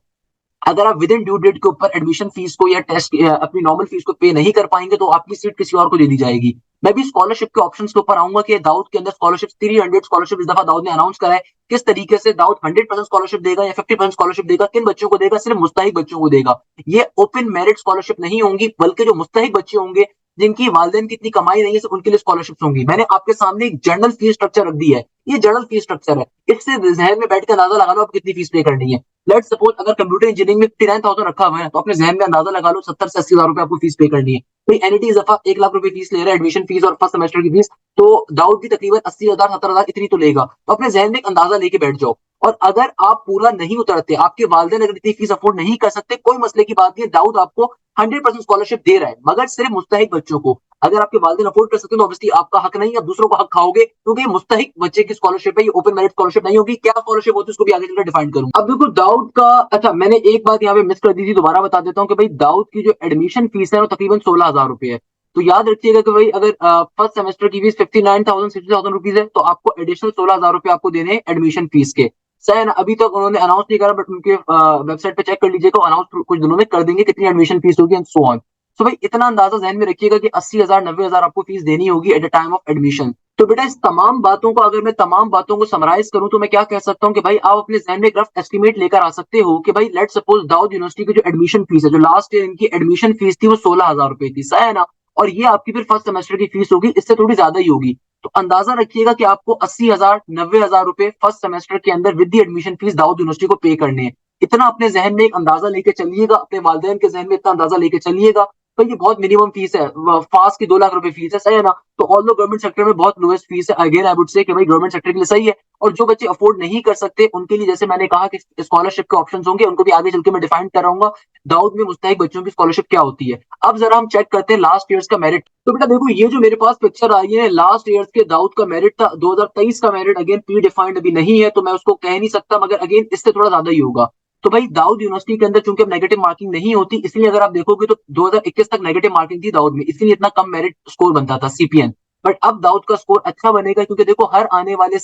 अगर आप विद इन ड्यू डेट के ऊपर एडमिशन फीस को या टेस्ट अपनी नॉर्मल फीस को पे नहीं कर पाएंगे तो आपकी सीट किसी और को दे दी जाएगी। मैं भी स्कॉलरशिप के ऑप्शंस के ऊपर आऊंगा कि दाऊद के अंदर स्कॉलरशिप 300 स्कॉलरशिप इस दफा दाऊद ने अनाउंस करा है। किस तरीके से दाऊद 100% स्कॉलरशिप देगा या 50% स्कॉलरशिप देगा, किन बच्चों को देगा? सिर्फ मुस्तहिक बच्चों को देगा। ये ओपन मेरिट स्कॉलरशिप नहीं होंगी, बल्कि जो मुस्तहिक बच्चे होंगे जिनकी वालदेन की इतनी कमाई नहीं है उनके लिए स्कॉलरशिप होंगी। मैंने आपके सामने एक जनरल फीस स्ट्रक्चर रख दी है, ये जनरल फीस स्ट्रक्चर है, इससे जहन में बैठ कर अंदाजा लगा लो आप कितनी फीस पे करनी है। लेट सपोज अगर कंप्यूटर इंजीनियरिंग में 59,000 रखा हुआ है तो अपने जहन में अंदाजा लगा लो 70 से 80,000 रुपए आपको फीस पे करनी है। भाई एनईटी इस दफा 1 लाख रुपए फीस ले रहा है, एडमिशन फीस और फर्स्ट सेमेस्टर की फीस, तो दाऊद भी तकरीबन 80,000, 70,000 इतनी तो लेगा। तो अपने जहन में एक अंदाजा लेके बैठ जाओ। और अगर आप पूरा नहीं उतरते, आपके वालिदैन अगर इतनी फीस अफोर्ड नहीं कर सकते, कोई मसले की बात नहीं है, दाऊद आपको 100% स्कॉलरशिप दे रहा है, मगर सिर्फ मुस्तहिक बच्चों को। अगर आपके वालिदैन अफोर्ड कर सकते हैं तो ऑब्वियसली आपका हक नहीं है, आप दूसरों का हक खाओगे, क्योंकि ये मुस्तहिक बच्चे की स्कॉलरशिप है, ये ओपन मेरिट स्कॉलरशिप नहीं होगी। क्या स्कॉलरशिप होती है उसको भी आगे चलकर डिफाइन करूंगा। अब देखो दाऊद का, अच्छा मैंने एक बात यहाँ पे मिस कर दी थी, दोबारा बता देता हूँ कि भाई दाऊद की जो एडमिशन फीस है वो तकरीबन 16,000 रुपए है। तो याद रखिएगा कि भाई अगर फर्स्ट सेमेस्टर की फीस 59,000 60,000 रुपीज है, तो आपको एडिशनल 16,000 रुपए आपको देने हैं एडमिशन फीस के। सही है ना? अभी तक उन्होंने अनाउंस नहीं करा, बट उनके वेबसाइट पे चेक कर लीजिएगा, अनाउंस कुछ दिनों में कर देंगे कितनी एडमिशन फीस होगी एंड सो ऑन। तो भाई इतना अंदाजा जहन में रखिएगा कि 80,000 90,000 आपको फीस देनी होगी at the time of admission. तो बेटा इस तमाम बातों को, अगर मैं तमाम बातों को समराइज करूं, तो मैं क्या कह सकता हूं कि भाई आप अपने जहन में एक रफ एस्टिमेट लेकर आ सकते हो कि भाई लेट सपोज दाऊद यूनिवर्सिटी की जो एडमिशन फीस है, जो लास्ट ईयर इनकी एडमिशन फीस थी वो 16,000 रुपए थी, सही है ना? और ये आपकी फिर फर्स्ट सेमेस्टर की फीस होगी, इससे थोड़ी ज्यादा ही होगी। तो अंदाजा रखिएगा कि आपको 80,000 90,000 रुपए फर्स्ट सेमेस्टर के अंदर with the admission fees Dawood university को पे करने हैं। इतना अपने जहन में एक अंदाजा लेके चलिएगा, अपने वालिदैन के जहन में इतना अंदाजा लेके चलिएगा। तो ये बहुत मिनिमम फीस है, फास की 2 लाख रुपए फीस है, सही है ना? तो ऑल दो गवर्नमेंट सेक्टर में बहुत लोएस्ट फीस है, अगेन आई वुड से कि भाई गवर्नमेंट सेक्टर के लिए सही है। और जो बच्चे अफोर्ड नहीं कर सकते उनके लिए, जैसे मैंने कहा कि स्कॉलरशिप के ऑप्शन होंगे, उनको भी आगे चल के मैं डिफाइन कर रहा हूँ दाऊद में मुस्तहिक बच्चों की स्कॉलरशिप क्या होती है। अब जरा हम चेक करते हैं लास्ट ईयर्स का मेरिट। तो बेटा देखो ये जो मेरे पास पिक्चर आई है, लास्ट ईयर्स के दाऊद का मेरिट था 2023 का मेरिट, अगेन प्री डिफाइंड अभी नहीं है तो मैं उसको कह नहीं सकता, मगर अगेन इससे थोड़ा ज्यादा ही होगा। तो भाई दाऊद यूनिवर्सिटी के अंदर चूंकि अब नेगेटिव मार्किंग नहीं होती, इसलिए अगर आप देखोगे तो 2021 तक नेगेटिव मार्किंग थी दाऊद में, इसलिए इतना कम मेरिट स्कोर बनता था सीपीएन। बट अब दाऊद का स्कोर अच्छा बनेगा, क्योंकि देखो हर आने वाले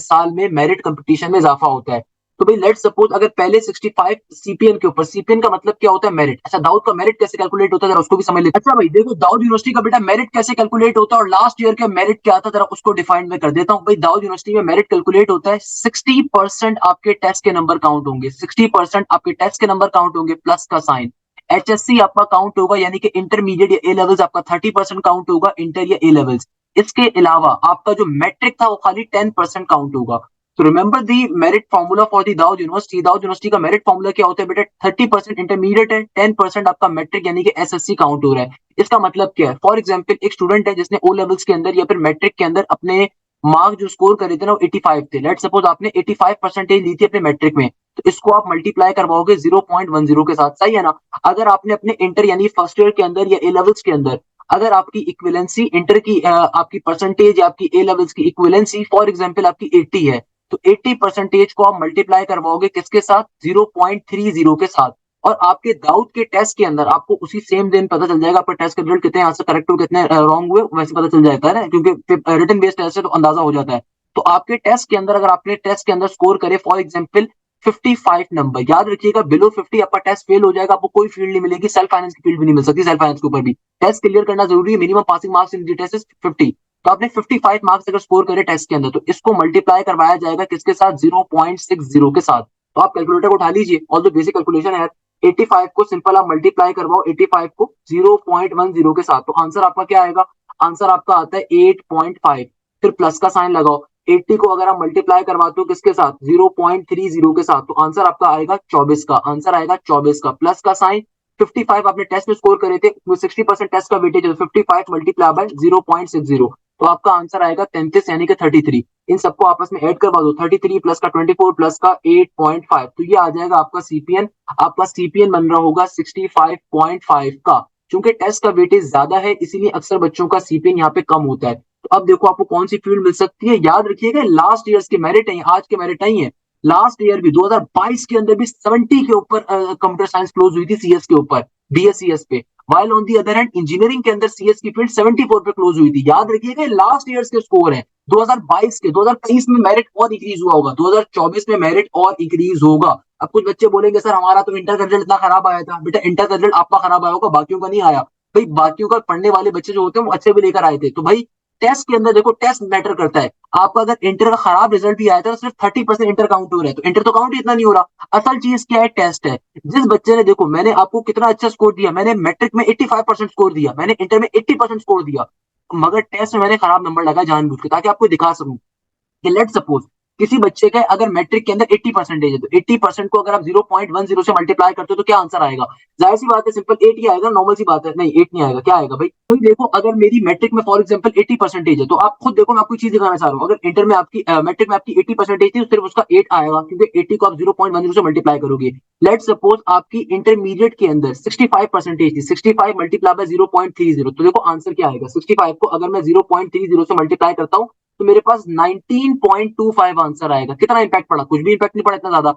साल में मेरिट कंपटीशन में इजाफा होता है। तो भाई लेट सपोज अगर पहले 65 सीपीएन के ऊपर, सीपीएन का मतलब क्या होता है? मेरिट। अच्छा दाऊद का मेरिट कैसे कैलकुलेट होता है जरा उसको भी समझ लेते हैं। अच्छा भाई देखो दाऊद यूनिवर्सिटी का बेटा मेरिट कैसे कैलकुलेट होता है और लास्ट ईयर का मेरिट क्या था, जरा उसको डिफाइन में कर देता हूँ। भाई दाऊद यूनिवर्सिटी में मेरिट कैलकुलेट होता है, 60% आपके टेस्ट के नंबर काउंट होंगे, 60% आपके टेस्ट के नंबर काउंट होंगे प्लस का साइन। एचएससी आपका काउंट होगा, यानी कि इंटरमीडिएट या ए लेवल्स आपका 30% काउंट होगा, इंटर या ए लेवल्स। इसके अलावा आपका जो मैट्रिक था वो खाली 10% काउंट होगा। तो remember the merit formula for the Dawood university. Dawood university का मेरिट फॉर्मूला क्या होता है बेटा? 30% इंटरमीडिएट है, 10% आपका मैट्रिक यानी कि एसएससी काउंट हो रहा है। इसका मतलब क्या है? फॉर एग्जाम्पल एक स्टूडेंट है जिसने ओ लेवल्स के अंदर या फिर मैट्रिक के अंदर अपने मार्क जो स्कोर करे थे ना वो 85 थे। लेट सपोज आपने 85 परसेंटेज ली थी अपने मैट्रिक में, तो इसको आप मल्टीप्लाई करवाओगे 0.10 के साथ, सही है ना? अगर आपने अपने इंटर यानी फर्स्ट ईयर के अंदर या ए लेवल्स के अंदर, अगर आपकी इक्विवेलेंसी इंटर की आपकी परसेंटेज या आपकी ए लेवल्स की इक्विवेलेंसी फॉर एग्जांपल आपकी 80 है, तो 80 परसेंटेज को आप मल्टीप्लाई करवाओगे किसके साथ? 0.30 के साथ। और आपके दाऊद के टेस्ट के अंदर आपको उसी सेम दिन पता चल जाएगा आपका टेस्ट के रिजल्ट कितने आंसर करेक्ट हुए कितने रॉन्ग हुए, वैसे पता चल जाता है ना, क्योंकि रिटन बेस्ड टेस्ट है तो अंदाजा हो जाता है। तो आपके टेस्ट के अंदर, अगर आपने टेस्ट के अंदर स्कोर करे फॉर एग्जाम्पल 55 नंबर, याद रखिएगा बिलो 50 आपका टेस्ट फेल हो जाएगा, आपको कोई फील्ड नहीं मिलेगी, सेल्फ फाइनेंस की फील्ड भी नहीं मिल सकती, सेल्फ फाइनेंस के ऊपर भी टेस्ट क्लियर करना जरूरी है, minimum passing marks in test is 50। तो आपने 55 मार्क्स अगर स्कोर करे टेस्ट के अंदर, तो इसको मल्टीप्लाई करवाया जाएगा किसके साथ? 0.60 के साथ। तो आप कैलकुलेटर को उठा लीजिए, और जो बेसिक कैलकुलेशन है, 85 को सिंपल आप मल्टीप्लाई करवाओ 85 को 0.10 के साथ, तो आंसर आपका क्या आएगा? आंसर आपका आता है 8.5। फिर प्लस का साइन लगाओ, 80 को अगर आप मल्टीप्लाई करवाते हो किसके साथ? 0.30 के साथ, तो आंसर आपका आएगा 24 का, आंसर आएगा 24 का, प्लस का साइन। 55 आपने टेस्ट में स्कोर करे थे, 60% टेस्ट का वेटेज है, 55 मल्टीप्लाई बाय 0.60, तो आपका आंसर आएगा 33 यानी कि 33। इन सबको आपस में ऐड करवा दो, 33 प्लस का 24 प्लस का 8.5, तो ये आ जाएगा आपका सीपीएन। आपका सीपीएन बन रहा होगा 65.5 का। चूंकि टेस्ट का वेटेज ज्यादा है इसीलिए अक्सर बच्चों का सीपीएन यहाँ पे कम होता है। तो अब देखो आपको कौन सी फील्ड मिल सकती है, याद रखिएगा लास्ट ईयर्स के मेरिट है, आज के मेरिट नहीं है। लास्ट ईयर भी 2022 के अंदर भी 70 के ऊपर कंप्यूटर साइंस क्लोज हुई थी सीएस के ऊपर, बीएससीएस पे। While on the other hand engineering के अंदर सीएस की फील्ड 74 पे क्लोज हुई थी। याद रखिएगा लास्ट ईयर्स के स्कोर है 2022 के। 2023 में मेरिट और इंक्रीज हुआ होगा, 2024 में मेरिट और इंक्रीज होगा। अब कुछ बच्चे बोलेंगे सर हमारा तो इंटर का रिजल्ट इतना खराब आया था। बेटा इंटर का रिजल्ट आपका खराब आया होगा, बाकियों का नहीं आया। भाई बाकियों का पढ़ने वाले बच्चे जो होते हैं वो अच्छे भी लेकर आए थे। तो भाई टेस्ट के अंदर देखो, टेस्ट मैटर करता है। आपका अगर इंटर का खराब रिजल्ट भी आया था तो सिर्फ 30% इंटर काउंट हो रहा है, तो इंटर तो काउंट ही इतना नहीं हो रहा। असल चीज क्या है? टेस्ट है। जिस बच्चे ने, देखो मैंने आपको कितना अच्छा स्कोर दिया, मैंने मैट्रिक में 85% स्कोर दिया, मैंने इंटर में 80% स्कोर दिया, मगर टेस्ट में मैंने खराब नंबर लगाया जानबूझ के, ताकि आपको दिखा सकूं कि लेट सपोज किसी बच्चे का अगर मैट्रिक के अंदर 80% है तो 80% को अगर आप 0.10 से मल्टीप्लाई करते हो तो क्या आंसर आएगा? जाहिर सी बात है, सिंपल 8 ही आएगा, नॉर्मल सी बात है। नहीं 8 नहीं आएगा, क्या आएगा भाई? तो देखो अगर मेरी मैट्रिक में फॉर एग्जांपल 80% है तो आप खुद देखो, मैं आपको चीज दिखाना चाह रहा हूँ। अगर इंटर में आपकी मैट्रिक में आपकी 80% थी तो सिर्फ उसका 8 आएगा, क्योंकि 80 को आप 0.10 से मल्टीप्लाई करोगे। लेट सपोज आपकी इंटरमीडिएट के अंदर 65% थी, 65 मल्टीप्लाई बाय 0.30, तो देखो आंसर क्या आएगा? 65 को अगर मैं 0.30 से मल्टीप्लाई करता हूँ तो मेरे पास 19.25 आंसर आएगा। कितना इंपैक्ट पड़ा? कुछ भी इंपैक्ट नहीं पड़ा इतना ज्यादा।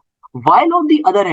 While on the other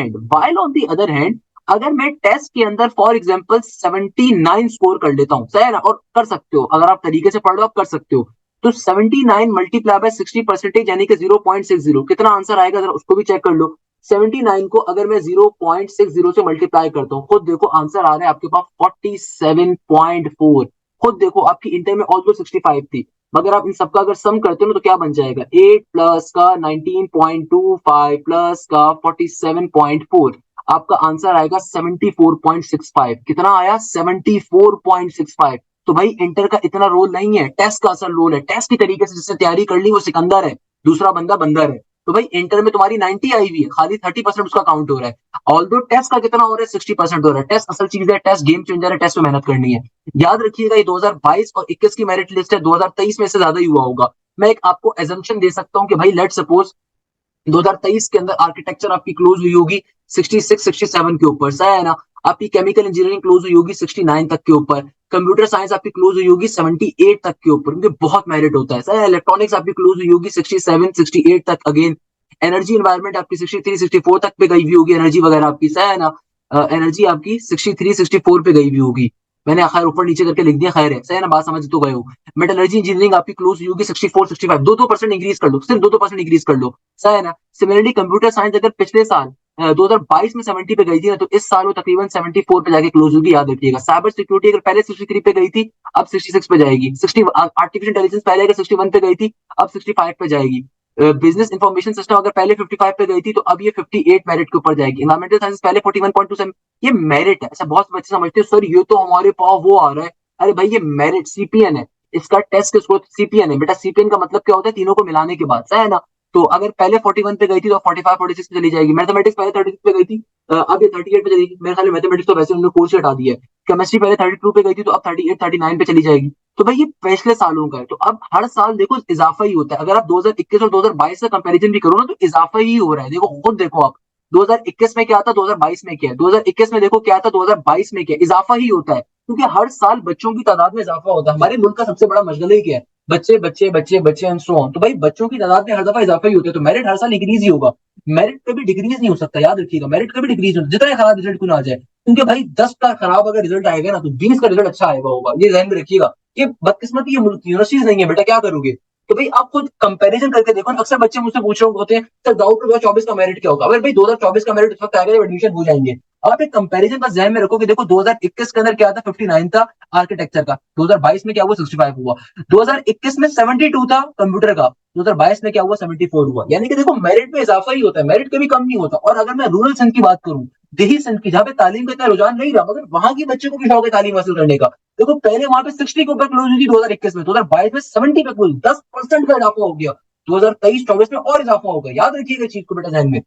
hand अगर मैं टेस्ट के अंदर फॉर एग्जांपल 79 स्कोर कर लेता हूं, सही है ना? और कर सकते हो, अगर आप तरीके से पढ़ लो आप कर सकते हो। तो 79 मल्टीप्लाई बाय 60% यानी कि 0.60, कितना आंसर आएगा जरा उसको भी चेक कर लो। 79 को अगर मैं 0.60 से मल्टीप्लाई करता हूँ, खुद देखो आंसर आ रहा है आपके पास 47.4। खुद देखो आपकी इंटर में ऑलमोस्ट 65 थी, मगर आप इन सबका अगर सम करते हो तो क्या बन जाएगा? 8 प्लस का 19.25 प्लस का 47.4, आपका आंसर आएगा 74.65। कितना आया? 74.65। तो भाई इंटर का इतना रोल नहीं है, टेस्ट का असल रोल है। टेस्ट की तरीके से जिसने तैयारी कर ली वो सिकंदर है, दूसरा बंदा बंदर है। तो भाई इंटर में तुम्हारी 90 आई हुई है, खाली 30% उसका काउंट हो रहा है। ऑल्दो टेस्ट का कितना हो रहा है? 60% हो रहा है। टेस्ट असल चीज है, टेस्ट गेम चेंजर है, टेस्ट में मेहनत करनी है। याद रखिएगा ये 2022 और 21 की मेरिट लिस्ट है, 2023 में से ज्यादा ही हुआ होगा। मैं एक आपको एजम्पशन दे सकता हूँ कि भाई लेट सपोज 2023 के अंदर आर्किटेक्चर आपकी क्लोज हुई होगी 66 67 के ऊपर, सही है ना? आपकी केमिकल इंजीनियरिंग क्लोज हुई होगी 69 तक के ऊपर। कंप्यूटर साइंस आपकी क्लोज हुई होगी 78 तक के ऊपर, क्योंकि बहुत मेरिट होता है, सही है। इलेक्ट्रॉनिक्स आपकी क्लोज हुई होगी 67 68 तक अगेन। एनर्जी एनवायरमेंट आपकी 63 64 तक पे गई हुई होगी, एनर्जी वगैरह आपकी, सही है ना? एनर्जी आपकी 63 64 पे गई हुई होगी। मैंने खैर ऊपर नीचे करके लिख दिया, खैर है, सही है ना? बात समझ तो गए हो। मेटलर्जी इंजीनियरिंग आपकी क्लोज हुई होगी 64 65, 2-2% इंक्रीज कर लो, सिर्फ 2-2% इंक्रीज कर लो, सही है ना? सिमिलरली कंप्यूटर साइंस अगर पिछले साल 2022 में 70 पे गई थी ना, तो इस साल वो तकरीबन 74 पे जाके क्लोज होगी, याद रखिएगा। साइबर सिक्योरिटी अगर पहले 63 पे गई थी, अब 66 पे जाएगी। 60 आर्टिफिशियल इंटेलिजेंस पहले अगर 61 पे गई थी, अब 65 पे जाएगी। बिजनेस इंफॉर्मेशन सिस्टम अगर पहले 55 पे गई थी तो अब ये 58 मेरिट के ऊपर जाएगी। इन्वायरमेंटल साइंस पहले 41.27, ये मेरिट है। ऐसा बहुत से बच्चे समझते हैं सर ये तो हमारे पास वो आ रहा है। अरे भाई ये मेरिट सीपीएन है, इसका टेस्ट के स्कोर सीपीएन है बेटा। सीपीएन का मतलब क्या होता है? तीनों को मिलाने के बाद, सही है ना? तो अगर पहले 41 पे गई थी तो 45 46 पे चली जाएगी। मैथमेटिक्स पहले 36 पे गई थी, अब ये 38 पे चलेगी। मेरे ख्याल में मैथमेटिक्स तो वैसे उन्होंने कोर्स हटा दिया है। केमिस्ट्री पहले 32 पे गई थी तो अब 38 39 पे चली जाएगी। तो भाई ये पिछले सालों का है, तो अब हर साल देखो इजाफा ही होता है। अगर आप 2021 और 2022 का कंपैरिजन भी करो ना तो इजाफा ही हो रहा है। देखो खुद देखो आप, 2021 में क्या था, 2022 में क्या है, 2021 में देखो क्या था, 2022 में क्या है, इजाफा ही होता है। क्योंकि हर साल बच्चों की तादाद में इजाफा होता है। हमारे मुल्क का सबसे बड़ा मशगला ही क्या है? बच्चे बच्चे बच्चे बच्चे एंड सो ऑन। तो भाई बच्चों की तादाद में हर दफा इजाफा ही होता है, तो मेरिट हर साल इंक्रीज ही होगा। मेरिट कभी डिक्रीज नहीं हो सकता, याद रखिएगा। मेरिट कभी डिक्रीज नहीं, जितना खराब रिजल्ट क्यों ना आ जाए। क्योंकि भाई 10 का खराब अगर रिजल्ट आएगा ना तो 20 का रिजल्ट अच्छा आएगा होगा, ये ध्यान में रखिएगा। ये बदकिस्मती ये मुल्क यूनिवर्सिटीज नहीं है बेटा, क्या करोगे? तो भाई आप खुद कंपैरिजन करके देखो ना। अक्सर बच्चे मुझसे पूछ रहे होते हैं सर दाऊद 2024 का मेरिट क्या होगा? अगर भाई 2024 का मेरिट उस वक्त आएगा जब एडमिशन हो जाएंगे। आप एक कंपैरिजन बस ध्यान में रखो कि देखो 2021 के अंदर क्या था, 59 था आर्किटेक्चर का, 2022 में क्या हुआ, 65 हुआ। 2021 में 72 था कंप्यूटर का, 2022 में क्या हुआ, 74 हुआ। यानी कि देखो मेरिट में इजाफा ही होता है, मेरिट कभी कम नहीं होता। और अगर मैं रूरल सिंध की बात करूं, देही सिंध की, जहां पे तालीम का इतना रुझान नहीं रहा, मगर वहां के बच्चे को भी शौक है तालीम हासिल करने का। देखो पहले वहां पे 60 के ऊपर क्लोज हुई थी 2021 में, 2022 में 70 पे क्लोज, 10% का इजाफा हो गया। 2023-24 में और इजाफा होगा, याद रखिएगा चीज को बेटा ध्यान में।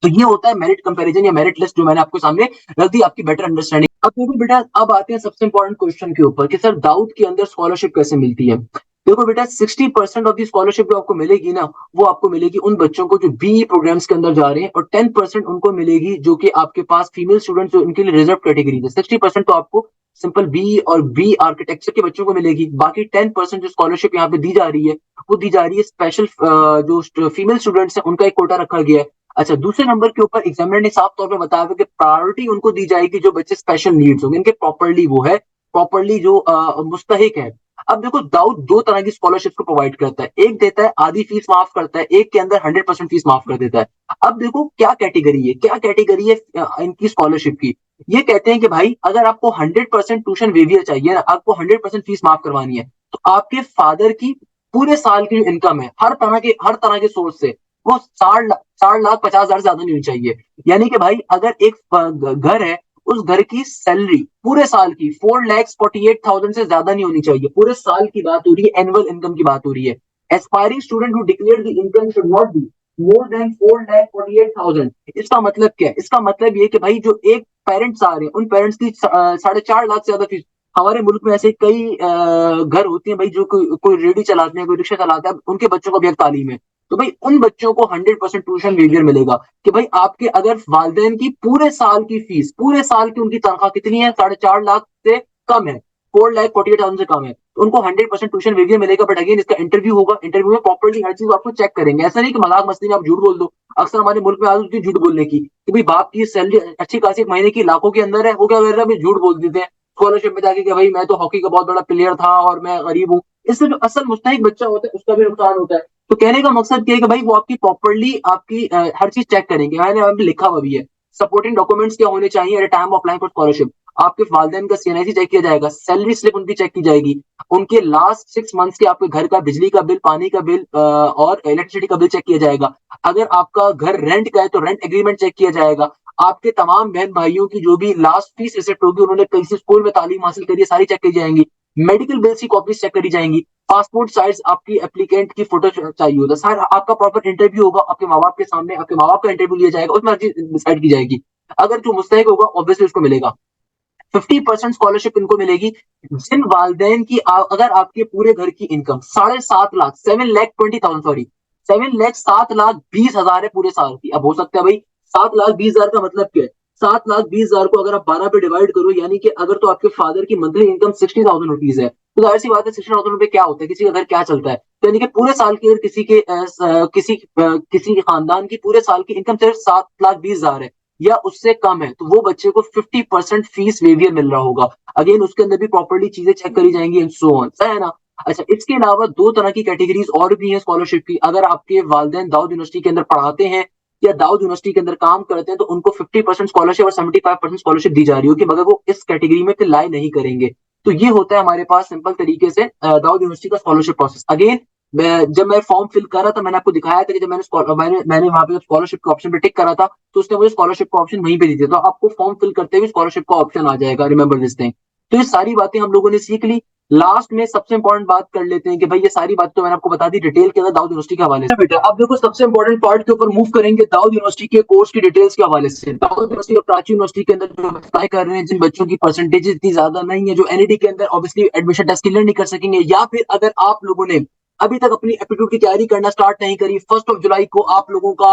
तो ये होता है मेरिट कंपैरिजन या मेरिट लिस्ट, जो मैंने आपको सामने रख दी आपकी बेटर अंडरस्टैंडिंग। अब देखो बेटा, अब आते हैं सबसे इंपॉर्टेंट क्वेश्चन के ऊपर कि सर दाऊद के अंदर स्कॉलरशिप कैसे मिलती है। देखो बेटा 60% ऑफ दी स्कॉलरशिप जो आपको मिलेगी ना, वो आपको मिलेगी उन बच्चों को जो बीई प्रोग्राम्स के अंदर जा रहे हैं, और 10% उनको मिलेगी जो कि आपके पास फीमेल स्टूडेंट्स जो उनके लिए रिजर्व कैटेगरी है। 60% तो आपको सिंपल बी और बी आर्किटेक्चर के बच्चों को मिलेगी। बाकी 10% जो स्कॉलरशिप यहाँ पे दी जा रही है, वो दी जा रही है स्पेशल जो फीमेल स्टूडेंट्स हैं उनका एक कोटा रखा गया है। अच्छा, दूसरे नंबर के ऊपर एग्जामिनर ने साफ तौर पे बताया था कि प्रायोरिटी उनको दी जाएगी जो बच्चे स्पेशल नीड्स होंगे, इनके प्रॉपरली वो है, प्रॉपरली जो मुस्तहिक है। अब देखो दाऊद दो तरह की स्कॉलरशिप को प्रोवाइड करता है, एक देता है आधी फीस माफ करता है, एक के अंदर 100% फीस माफ कर देता है। अब देखो क्या कैटेगरी है, क्या कैटेगरी है इनकी स्कॉलरशिप की। ये कहते हैं कि भाई अगर आपको 100% ट्यूशन वेवियर चाहिए ना, आपको 100% फीस माफ करवानी है, तो आपके फादर की पूरे साल की जो इनकम है हर तरह के सोर्स से, वो 4,50,000 ज्यादा नहीं होनी चाहिए। यानी कि भाई अगर एक घर है, उस घर की सैलरी पूरे साल की 4,48,000 से ज्यादा नहीं होनी चाहिए। पूरे साल की बात हो रही है, एनुअल इनकम की बात हो रही है। Aspiring student who declare the income should not be more than 4,48,000। इसका मतलब क्या है? इसका मतलब ये कि भाई जो एक पेरेंट्स आ रहे हैं उन पेरेंट्स की 4.5 लाख से ज्यादा फीस। हमारे मुल्क में ऐसे कई घर होते हैं भाई जो कोई रेडी चलाते हैं, कोई रिक्शा चलाता है, उनके बच्चों को भी एक तालीम है। तो भाई उन बच्चों को 100% ट्यूशन वेवियर मिलेगा कि भाई आपके अगर वालदेन की पूरे साल की फीस, पूरे साल की उनकी तनख्वाह कितनी है, 4.5 लाख से कम है, 4,48,000 से कम है, तो उनको 100% ट्यूशन वेवियर मिलेगा। बट अगेन इसका इंटरव्यू होगा, इंटरव्यू में प्रॉपर्ली हर चीज आपको चेक करेंगे। ऐसा नहीं कि मजाक मस्ती में आप झूठ बोल दो। अक्सर हमारे मुल्क में आदत होती है झूठ बोलने की कि भाई बाप की सैलरी अच्छी खासी एक महीने की लाखों के अंदर है, वो क्या कर रहा है, झूठ बोल देते हैं स्कॉलरशिप में जाके कि भाई मैं तो हॉकी का बहुत बड़ा प्लेयर था और मैं गरीब हूँ। इससे जो असल मुस्तहिक बच्चा होता है उसका भी नुकसान होता है। तो कहने का मकसद क्या है कि भाई वो आपकी प्रॉपर्ली आपकी हर चीज चेक करेंगे। मैंने लिखा हुआ भी है सपोर्टिंग डॉक्यूमेंट्स क्या होने चाहिए at time of applying for scholarship. आपके वालदेन का सीएनआईसी चेक किया जाएगा, सैलरी स्लिप उनकी चेक की जाएगी, उनके लास्ट 6 मंथ्स के आपके घर का बिजली का बिल, पानी का बिल और इलेक्ट्रिसिटी का बिल चेक किया जाएगा। अगर आपका घर रेंट का है तो रेंट एग्रीमेंट चेक किया जाएगा। आपके तमाम बहन भाइयों की जो भी लास्ट फीस रिसिप्ट होगी, उन्होंने कहीं से स्कूल में तालीम हासिल करी है, सारी चेक की जाएंगी। मेडिकल बिल्स की कॉपीज चेक करी जाएंगी। पासपोर्ट साइज आपकी एप्लीकेंट की फोटो चाहिए होता है। सर आपका प्रॉपर इंटरव्यू होगा आपके माँ बाप के सामने, आपके माँ बाप का इंटरव्यू लिया जाएगा, उसमें हर चीज डिसाइड की जाएगी। अगर जो मुस्तहिक होगा ऑब्वियसली उसको मिलेगा। 50% स्कॉलरशिप इनको मिलेगी जिन वालदेन की अगर आपके पूरे घर की इनकम 7.5 लाख, 7,20,000 सॉरी, 7,07,20,000 है पूरे साल की। अब हो सकता है भाई 7,20,000 का मतलब क्या है, 7,20,000 को अगर आप 12 पे डिवाइड करो, यानी कि अगर तो आपके फादर की मंथली इनकम 60,000 रुपीज है, तो जाहिर सी बात है 60,000 रुपए क्या होता है, किसी का घर क्या चलता है। तो यानी कि पूरे साल की अगर किसी खानदान की पूरे साल की इनकम सिर्फ 7,20,000 है या उससे कम है, तो वो बच्चे को 50% फीस वेवियर मिल रहा होगा। अगेन उसके अंदर भी प्रॉपर्ली चीजें चेक करी जाएंगी एंड सो ऑन, है ना। अच्छा, इसके अलावा दो तरह की कैटेगरीज और भी हैं स्कॉलरशिप की। अगर आपके वालदेन दाऊद यूनिवर्सिटी के अंदर पढ़ाते हैं या दाऊद यूनिवर्सिटी के अंदर काम करते हैं, तो उनको 50% स्कॉलरशिप और 75% स्कॉलरशिप दी जा रही होगी, मगर वो इस कैटेगरी में फिर लाई नहीं करेंगे। तो ये होता है हमारे पास सिंपल तरीके से दाऊद यूनिवर्सिटी का स्कॉलरशिप प्रोसेस। अगेन जब मैं फॉर्म फिल कर रहा था मैंने आपको दिखाया था कि जब मैंने वहां पे स्कॉलरशिप के ऑप्शन पे टिक करा था, तो उसने मुझे स्कॉलरशिप का ऑप्शन वहीं पे दी थी। तो आपको फॉर्म फिल करते हुए स्कॉलरशिप का ऑप्शन आ जाएगा, रिमेंबर दिस थिंग। तो ये सारी बातें हम लोगों ने सीख ली। लास्ट में सबसे इंपॉर्टेंट बात कर लेते हैं कि भाई ये सारी बात तो मैंने आपको बता दी डिटेल के अंदर दाऊद यूनिवर्सिटी के हवाले से। बेटा अब देखो सबसे इंपॉर्टेंट पार्ट के ऊपर मूव करेंगे दाऊद यूनिवर्सिटी के कोर्स की डिटेल्स के हवाले से। दाऊद यूनिवर्सिटी और कराची यूनिवर्सिटी के अंदर जो अप्लाई कर रहे हैं, जिन बच्चों की परसेंटेज इतनी ज्यादा नहीं है, जो एनईटी के अंदर ऑब्वियसली एडमिशन टेस्ट क्लियर नहीं कर सकेंगे, या फिर अगर आप लोगों ने अभी तक अपनी एप्टीट्यूड की तैयारी करना स्टार्ट नहीं करी, 1 जुलाई को आप लोगों का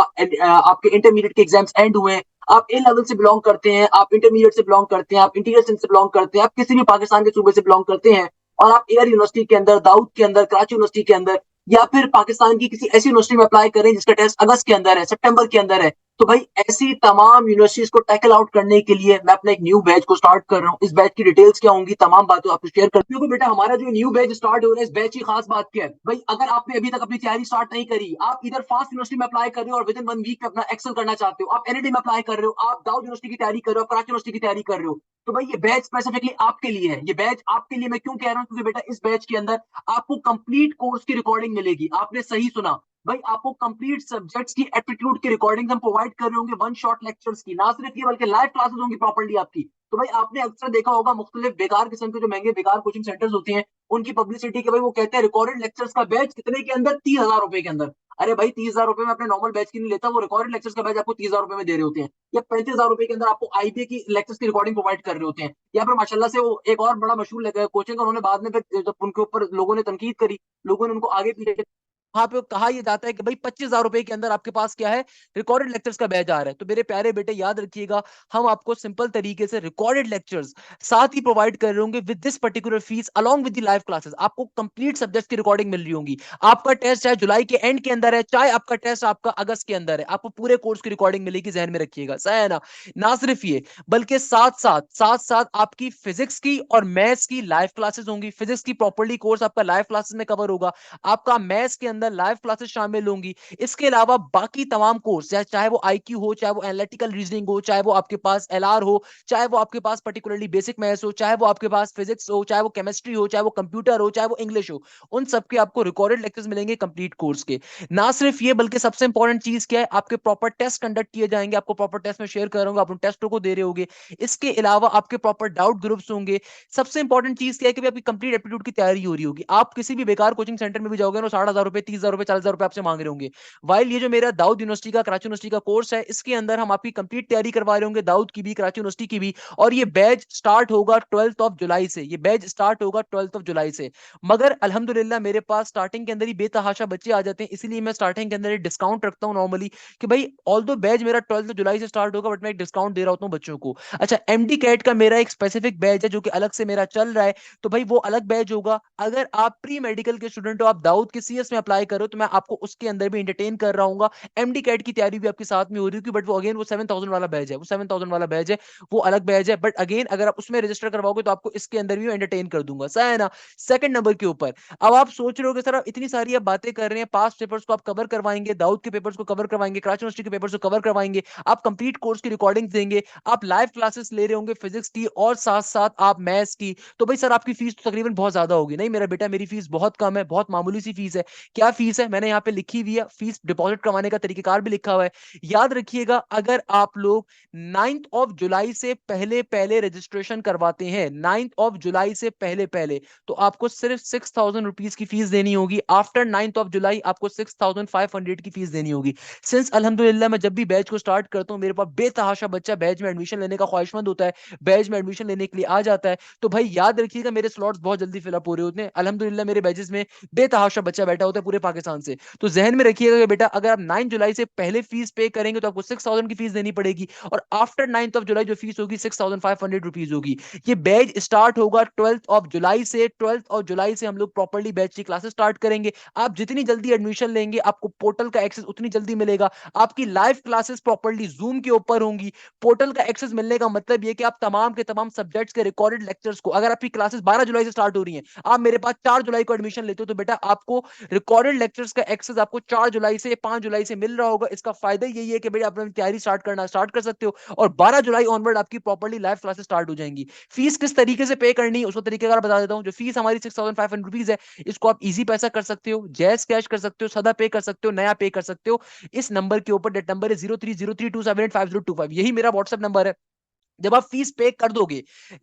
आपके इंटरमीडिएट के एग्जाम्स एंड हुए हैं, आप ए लेवल से बिलोंग करते हैं, आप इंटरमीडिएट से बिलोंग करते हैं, आप इंटीरियर से बिलोंग करते हैं, आप किसी भी पाकिस्तान के सूबे से बिलोंग करते हैं, और आप एयर यूनिवर्सिटी के अंदर, दाऊद के अंदर, कराची यूनिवर्सिटी के अंदर, या फिर पाकिस्तान की किसी ऐसी यूनिवर्सिटी में अप्लाई करें जिसका टेस्ट अगस्त के अंदर है, सितंबर के अंदर है, तो भाई ऐसी तमाम यूनिवर्सिटीज को टैकल आउट करने के लिए मैं अपना एक न्यू बैच को स्टार्ट कर रहा हूँ। इस बैच की डिटेल्स क्या होंगी, तमाम बातें आपको शेयर करती हूँ। बेटा हमारा जो न्यू बैच स्टार्ट हो रहा है, इस बैच की खास बात क्या है भाई, अगर आपने अभी तक अपनी तैयारी स्टार्ट नहीं करी, आप इधर फास्ट यूनिवर्सिटी में अप्लाई कर रहे हो और विद इन 1 वीक में अपना एक्सेल करना चाहते हो, आप एनईडी में अप्लाई कर रहे हो, आप दाऊद यूनिवर्सिटी की तैयारी कर रहे हो, कराची यूनिवर्सिटी की तैयारी कर रहे हो, तो भाई ये बैच स्पेसिफिकली आपके लिए है। ये बैच आपके लिए मैं क्यों कह रहा हूँ, क्योंकि बेटा इस बैच के अंदर आपको कंप्लीट कोर्स की रिकॉर्डिंग मिलेगी। आपने सही सुना भाई, आपको कंप्लीट सब्जेक्ट्स की एप्टीट्यूड की रिकॉर्डिंग हम प्रोवाइड कर रहे होंगे, वन शॉट लेक्चर्स की, ना सिर्फ ये बल्कि लाइव क्लासेस होंगी प्रॉपर्ली आपकी। तो भाई आपने अक्सर देखा होगा मुख्तलिफ बेकार किस्म के जो महंगे बेकार कोचिंग सेंटर्स होते हैं, उनकी पब्लिसिटी के भाई वो कहते हैं रिकॉर्डेड लेक्चर्स का बैच कितने के अंदर, 30,000 रुपए के अंदर। अरे भाई 30,000 रुपए में अपने नॉर्मल बैच की नहीं लेता, वो रिकॉर्डेड लेक्चर्स का बैच आपको 30,000 रुपए में दे रहे होते हैं, या 35,000 रुपए के अंदर आपको आईबीए की लेक्चर्स की रिकॉर्डिंग प्रोवाइड कर रहे होते हैं। या फिर माशाल्लाह से वो एक और बड़ा मशहूर कोचिंग, उन्होंने बाद में फिर जब उनके ऊपर लोगों ने तनकीद करी, लोगों ने उनको आगे पीछे वहां पे कहा यह जाता है कि भाई 25,000 रुपए के अंदर आपके पास क्या है, रिकॉर्डेड लेक्चर्स का बैच आ रहा है। तो मेरे प्यारे बेटे याद रखिएगा, हम आपको सिंपल तरीके से रिकॉर्डेड लेक्चर्स साथ ही प्रोवाइड कर रहे होंगे with this particular fees along with the live classes. आपको कंप्लीट सब्जेक्ट की रिकॉर्डिंग मिल रही होगी। आपका टेस्ट चाहे जुलाई के एंड के अंदर है, चाहे आपका टेस्ट आपका अगस्त के अंदर है, आपको पूरे कोर्स की रिकॉर्डिंग मिलेगी, जहन में रखिएगा, सही है ना। ना सिर्फ ये, बल्कि साथ साथ आपकी फिजिक्स की और मैथ्स की लाइव क्लासेस होंगी। फिजिक्स की प्रॉपर्ली कोर्स आपका लाइव क्लासेस में कवर होगा। आपका मैथ्स के अंदर अंदर लाइव क्लासेस शामिल होंगी। इसके अलावा बाकी तमाम कोर्स, चाहे वो आईक्यू हो, चाहे वो एनालिटिकल रीजनिंग हो, चाहे वो आपके पास एलआर हो, चाहे वो आपके पास पर्टिकुलरली बेसिक मैथ्स हो, चाहे वो आपके पास फिजिक्स हो, चाहे वो केमिस्ट्री हो, चाहे वो कंप्यूटर हो, चाहे वो इंग्लिश हो, उन सबके आपको रिकॉर्डेड लेक्चर्स मिलेंगे कंप्लीट कोर्स के। ना सिर्फ ये, बल्कि सबसे इंपॉर्टेंट चीज क्या है, आपके प्रॉपर टेस्ट कंडक्ट किए जाएंगे। आपको प्रॉपर टेस्ट में शेयर करूंगा, आप उन टेस्टों को दे रहे होगे। इसके अलावा आपके प्रॉपर डाउट ग्रुप्स होंगे। सबसे इंपॉर्टेंट चीज क्या है कि आपकी कंप्लीट एप्टीट्यूड की तैयारी हो रही होगी। आप किसी भी बेकार कोचिंग सेंटर में भी जाओगे ना, 60,000 रुपए, 30,000 रुपए, 40,000 रुपए आपसे मांग रहे होंगे। वाइल ये जो मेरा दाऊद यूनिवर्सिटी का, कराची यूनिवर्सिटी का कोर्स है, इसके अंदर हम आपकी कंप्लीट तैयारी करवा रहे होंगे, दाऊद की भी, कराची यूनिवर्सिटी की भी। और ये बैच स्टार्ट होगा 12 जुलाई से। ये बैच स्टार्ट होगा 12 जुलाई से। मगर अल्हम्दुलिल्लाह मेरे पास स्टार्टिंग के अंदर ही बेतहाशा बच्चे आ जाते हैं, इसीलिए मैं स्टार्टिंग के अंदर डिस्काउंट रखता हूँ नॉर्मली, कि भाई ऑल दो बैच मेरा 12 जुलाई से स्टार्ट होगा, बट मैं एक डिस्काउंट दे रहा होता हूँ बच्चों को। अच्छा, एमडी कैट का मेरा एक स्पेसिफिक बैच है जो कि अलग से मेरा चल रहा है, तो भाई वो अलग बैच होगा। अगर आप प्री मेडिकल के स्टूडेंट हो, आप दाऊद के सीएस में अप्लाई करो, तो मैं आपको उसके अंदर भी एंटरटेन कर रहा हूँ। एमडी कैट की तैयारी भी आपके साथ में हो रही है, बट वो अगेन वो 7,000 वाला बैच है, वो 7,000 वाला बैच है, वो अलग बैच है। बट अगेन अगर आप उसमें रजिस्टर करवाओगे तो आपको इसके अंदर भी एंटरटेन कर दूंगा, सही है ना। सेकंड नंबर के ऊपर, अब आप सोच रहे हो कि सर आप इतनी सारी आप बातें कर रहे हैं, पास्ट पेपर्स को आप कवर करवाएंगे, दाऊद के पेपर्स को कवर करवाएंगे, कराची यूनिवर्सिटी के पेपर्स को कवर करवाएंगे, आप कंप्लीट कोर्स की रिकॉर्डिंग देंगे, आप लाइव क्लासेस ले रहे होंगे फिजिक्स की और साथ साथ आप मैथ्स की, तो भाई सर आपकी फीस तो तकरीबन बहुत ज्यादा होगी। नहीं मेरा बेटा, मेरी फीस बहुत कम है, बहुत मामूली सी फीस है। क्या फीस है मैंने यहाँ पे लिखी हुई है, फीस डिपॉजिट करवाने का तरीकेकार भी लिखा हुआ है। याद रखिएगा, अगर आप लोग 9 जुलाई से पहले पहले रजिस्ट्रेशन करवाते हैं, 9 जुलाई से पहले पहले, तो आपको सिर्फ 6,000 रुपीज की फीस देनी होगी। आफ्टर 9 जुलाई आपको 6,500 की फीस देनी होगी। सिंस अल्हम्दुलिल्लाह मैं जब भी बैच को स्टार्ट करता हूँ, मेरे पास बेतहाशा बच्चा बैच में एडमिशन लेने का ख्वाहिशमंद होता है, बैच में एडमिशन लेने के लिए आ जाता है। तो भाई याद रखिएगा, मेरे स्लॉट्स बहुत जल्दी फिलअप हो रहे होते हैं अल्हम्दुलिल्लाह। मेरे बैचेस में बेतहाशा बच्चा बैठा होता है पूरे पाकिस्तान से। तो जहन में रखिएगा कि बेटा, अगर आप 9 जुलाई से पहले फीस पे करेंगे तो आपको 6,000 की फीस देनी पड़ेगी, और आफ्टर 9 जुलाई जो फीस होगी 6,500 रुपीज होगी। ये बैच स्टार्ट होगा 12 जुलाई से। 12 जुलाई से हम लोग प्रॉपरली बैच की क्लासेस स्टार्ट करेंगे। आप जितनी जल्दी एडमिशन लेंगे, आपको पोर्टल का एक्सेस उतनी जल्दी मिलेगा। आपकी लाइव क्लासेस प्रॉपरली जूम के ऊपर होंगी। पोर्टल का एक्सेस मिलने का मतलब ये कि आप तमाम के तमाम सब्जेक्ट्स के रिकॉर्डेड लेक्चर्स को, अगर आपकी क्लासेस 12 जुलाई से स्टार्ट हो रही हैं, आप मेरे पास 4 जुलाई को एडमिशन लेते हो, तो बेटा आपको रिकॉर्डेड लेक्चर्स का एक्सेस आपको 4 जुलाई से 5 जुलाई से मिल रहा होगा। इसका फायदा यही है कि भाई आप अपनी तैयारी स्टार्ट करना स्टार्ट कर सकते हो, और 12 जुलाई ऑनवर्ड आपकी प्रॉपरली लाइव क्लासेस स्टार्ट हो जाएंगी। फीस किस तरीके से पे करनी है उसको तरीके का बता देता हूँ। जो फीस हमारी 6,500 रुपीज है, इसको आप इजी पैसा कर सकते हो, जैस कैश कर सकते हो, सदा पे कर सकते हो, नया पे कर सकते हो। इस नंबर के ऊपर, डेट नंबर है 0303278525, यही मेरा व्हाट्सएप नंबर है। जब आप फीस पे कर दोगे,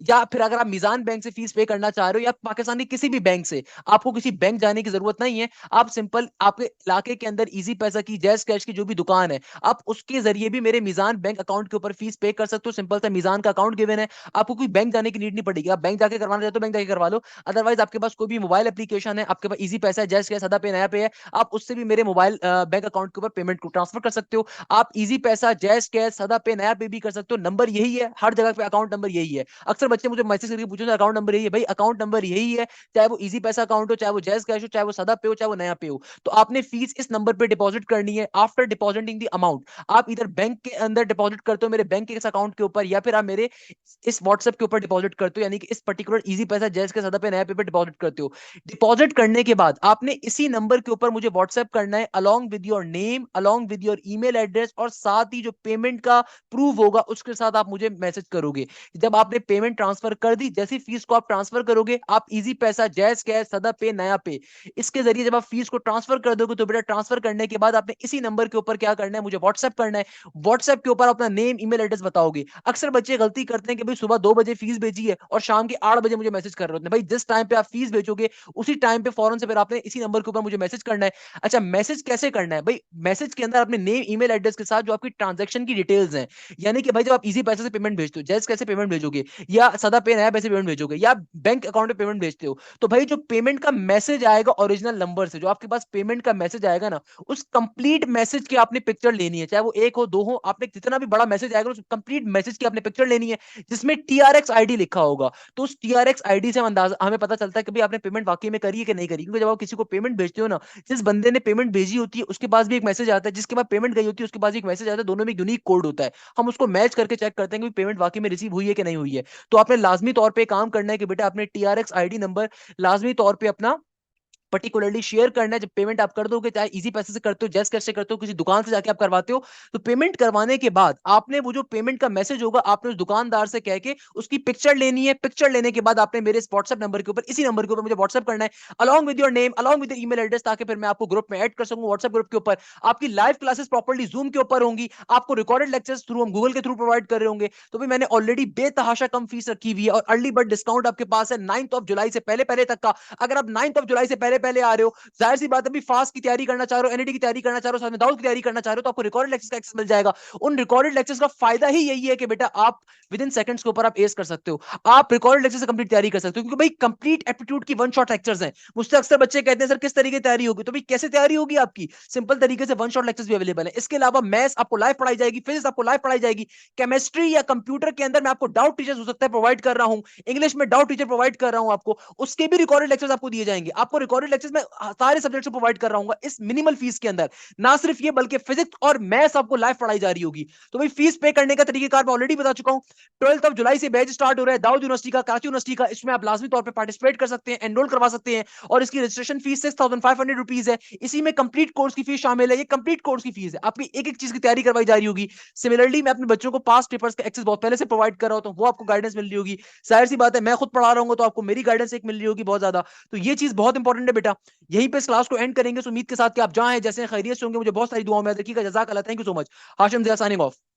या फिर अगर आप मिजान बैंक से फीस पे करना चाह रहे हो, या पाकिस्तानी किसी भी बैंक से, आपको किसी बैंक जाने की जरूरत नहीं है। आप सिंपल आपके इलाके के अंदर इजी पैसा की, जैस कैश की जो भी दुकान है, आप उसके जरिए भी मेरे मिजान बैंक अकाउंट के ऊपर फीस पे कर सकते हो। सिंपल सा मिजान का अकाउंट गिवन है, आपको कोई बैंक जाने की नीड नहीं पड़ेगी। आप बैंक जाके करवाना चाहते हो, बैंक जाके करवा लो। अदरवाइज आपके पास कोई भी मोबाइल एप्लीकेशन है, आपके पास इजी पैसा है, जैस कैश, सदा पे, नया पे है, आप उससे भी मेरे मोबाइल बैंक अकाउंट के ऊपर पेमेंट को ट्रांसफर कर सकते हो। आप इजी पैसा, जैस कैश, सदा पे, नया पे भी कर सकते हो। नंबर यही है, हर जगह पे अकाउंट नंबर यही है। अक्सर बच्चे मुझे मैसेज करके पूछते हैं अकाउंट नंबर यही है, भाई अकाउंट नंबर यही है, चाहे वो इजी पैसा अकाउंट हो, चाहे वो जैस कैश हो, चाहे वो सदा पे हो, चाहे वो नया पे हो। तो आपने फीस इस नंबर पे डिपॉजिट करनी है। आफ्टर डिपॉजिटिंग द अमाउंट, आप इधर बैंक के अंदर डिपॉजिट करते हो मेरे बैंक के इस अकाउंट के ऊपर, या फिर आप मेरे इस व्हाट्सएप के ऊपर डिपॉजिट करते हो, यानी कि इस पर्टिकुलर इजी पैसा, जैस के, सदा पे, नया पे डिपॉजिट करते हो। डिपॉजिट करने के बाद आपने इसी नंबर के ऊपर मुझे व्हाट्सएप करना है, along with your name, along with your email address, और साथ ही जो पेमेंट का प्रूफ होगा उसके साथ आप मुझे मैसेज करोगे। जब आपने पेमेंट ट्रांसफर कर दी, जैसी फीस को आप ट्रांसफर करोगे, आप इजी पैसा, जैस कैश, सदा पे, नया पे, इसके जरिए जब आप फीस को ट्रांसफर कर दोगे, तो बेटा ट्रांसफर करने के बाद आपने इसी नंबर के ऊपर क्या करना है, मुझे व्हाट्सएप करना है। व्हाट्सएप के ऊपर अपना नेम, ईमेल एड्रेस बताओगे। अक्सर बच्चे गलती करते हैं कि भाई सुबह 2 बजे फीस भेजी है और शाम के 8 बजे मुझे मैसेज कर रहे होते हैं। भाई जिस टाइम पे आप फीस भेजोगे, उसी टाइम पे फौरन से फिर आपने इसी नंबर के ऊपर मुझे मैसेज करना है। अच्छा, मैसेज कैसे करना है भाई? मैसेज के अंदर अपने नेम, ईमेल एड्रेस के साथ जो आपकी ट्रांजेक्शन की डिटेल्स हैं, यानी कि भाई जब आप इजी पैसे से पेमेंट भेजते हो, जैसे कैसे पेमेंट भेजोगे, या सदा पे, नया पैसे पेमेंट भेजोगे, या बैंक अकाउंट पे पेमेंट भेजते हो, तो भाई जो पेमेंट का मैसेज आएगा ओरिजिनल नंबर से, जो आपके पास पेमेंट का मैसेज आएगा ना, उस कंप्लीट मैसेज की आपने पिक्चर लेनी है। चाहे वो एक हो, दो हो, आपने जितना भी बड़ा मैसेज आएगा उस कंप्लीट मैसेज की आपने पिक्चर लेनी है, जिसमें टीआरएक्स आईडी लिखा होगा। तो उस टीआरएक्स आईडी से हम अंदाजा, हमें पता चलता है कि भाई आपने पेमेंट वाकई में करी है कि नहीं करी। क्योंकि जब आप किसी को पेमेंट भेजते हो ना, जिस बंदे ने पेमेंट भेजी होती है उसके पास भी एक मैसेज आता है, जिसके पास पेमेंट गई होती है उसके पास भी एक मैसेज आता है, दोनों में एक यूनिक कोड होता है। हम उसको मैच करके चेक करते हैं कि पेमेंट वाकई में रिसीव हुई है कि नहीं हुई है। तो आपने लाजमी तौर पे काम करना है कि बेटा अपने टीआरएक्स आईडी नंबर लाजमी तौर पे अपना पर्टिकुलरली शेयर करना है। जब पेमेंट आप कर दोगे, चाहे इजी पैसे से करते हो, जैस कैश से करते हो, किसी दुकान से जाके आप करवाते हो, तो पेमेंट करवाने के बाद आपने वो जो पेमेंट का मैसेज होगा, आपने उस दुकानदार से कह के उसकी पिक्चर लेनी है। पिक्चर लेने के बाद आपने मेरे व्हाट्सएप नंबर के ऊपर, इसी नंबर के ऊपर मुझे व्हाट्सएप करना है, along with your name, along with email address, ताकि फिर मैं आपको ग्रुप में ऐड कर सकूं, व्हाट्सएप ग्रुप के ऊपर। आपकी लाइव क्लासेस प्रॉपर्ली जूम के ऊपर होंगी, आपको रिकॉर्डेड लेक्चर्स थ्रू हम गूगल के थ्रू प्रोवाइड कर रहे होंगे। तो भी मैंने ऑलरेडी बेतहाशा कम फीस रखी हुई है, और अर्ली बर्ड डिस्काउंट आपके पास है 9th ऑफ जुलाई से पहले पहले तक का। अगर आप 9th ऑफ जुलाई से पहले पहले आ रहे हो, जाहिर सी बात है, अभी फास्ट की तैयारी करना चाह रहे हो, एनईटी की तैयारी करना चाह रहे हो, साथ में दाऊद की तैयारी करना चाह रहे हो, तो आपको रिकॉर्डेड लेक्चर्स का एक्सेस मिल जाएगा। उन रिकॉर्डेड लेक्चर्स का फायदा ही यही है कि बेटा आप विद इन सेकंड्स के ऊपर आप एस कर सकते हो, आप रिकॉर्डेड लेक्चर से कंप्लीट तैयारी कर सकते हो, क्योंकि भाई कंप्लीट एप्टीट्यूड की वन शॉट लेक्चर्स हैं। मुझसे अक्सर बच्चे कहते हैं सर किस तरीके की तैयारी होगी, तो भाई कैसे तैयारी होगी आपकी, सिंपल तरीके से वन शॉट लेक्चर्स भी अवेलेबल है। इसके अलावा मैथ्स आपको लाइव पढ़ाई जाएगी, फिजिक्स आपको लाइव पढ़ाई जाएगी, केमिस्ट्री या कंप्यूटर के अंदर मैं आपको डाउट टीचर्स हो सकता है प्रोवाइड कर रहा हूं, इंग्लिश में डाउट टीचर प्रोवाइड कर रहा हूं आपको, उसके भी रिकॉर्डेड लेक्चर्स आपको दिए जाएंगे। आपको रिकॉर्डेड लेक्चर्स में सारे सब्जेक्ट्स प्रोवाइड कर रहा हूं इस मिनिमल फीस के अंदर। ना सिर्फ ये, बल्कि फिजिक्स और मैथ्स आपको लाइव पढ़ाई जा रही होगी। तो भाई फीस पे करने का तरीकेकार मैं ऑलरेडी बता चुका हूं। 12th ऑफ जुलाई से बैच स्टार्ट हो रहा है दाऊद यूनिवर्सिटी का, कराची यूनिवर्सिटी का। इसमें आप लाजमी तौर पर पार्टिसिपेट कर सकते हैं, एनरोल करवा सकते हैं, और इसकी रजिस्ट्रेशन फीस 6500 रुपीज है। इसी में कंप्लीट कोर्स की फीस शामिल है, ये कंप्लीट कोर्स की फीस है, आपकी एक एक चीज की तैयारी करवाई जा रही होगी। सिमिलरली मैं अपने बच्चों को पास्ट पेपर्स का एक्सेस बहुत पहले से प्रोवाइड कर रहा हूं, तो वो आपको गाइडेंस मिल रही होगी। जाहिर सी बात है, मैं खुद पढ़ा रहा हूँ तो आपको मेरी गाइडेंस एक मिल रही होगी बहुत ज्यादा। तो ये चीज बहुत इंपॉर्टेंट है बेटा। यहीं पे इस क्लास को एंड करेंगे, उम्मीद के साथ कि आप जहां हैं, जैसे खैरियत से होंगे। मुझे बहुत सारी दुआओं में याद रखिएगा। जज़ाक अल्लाह, thank you so much. Hashim Zia signing of.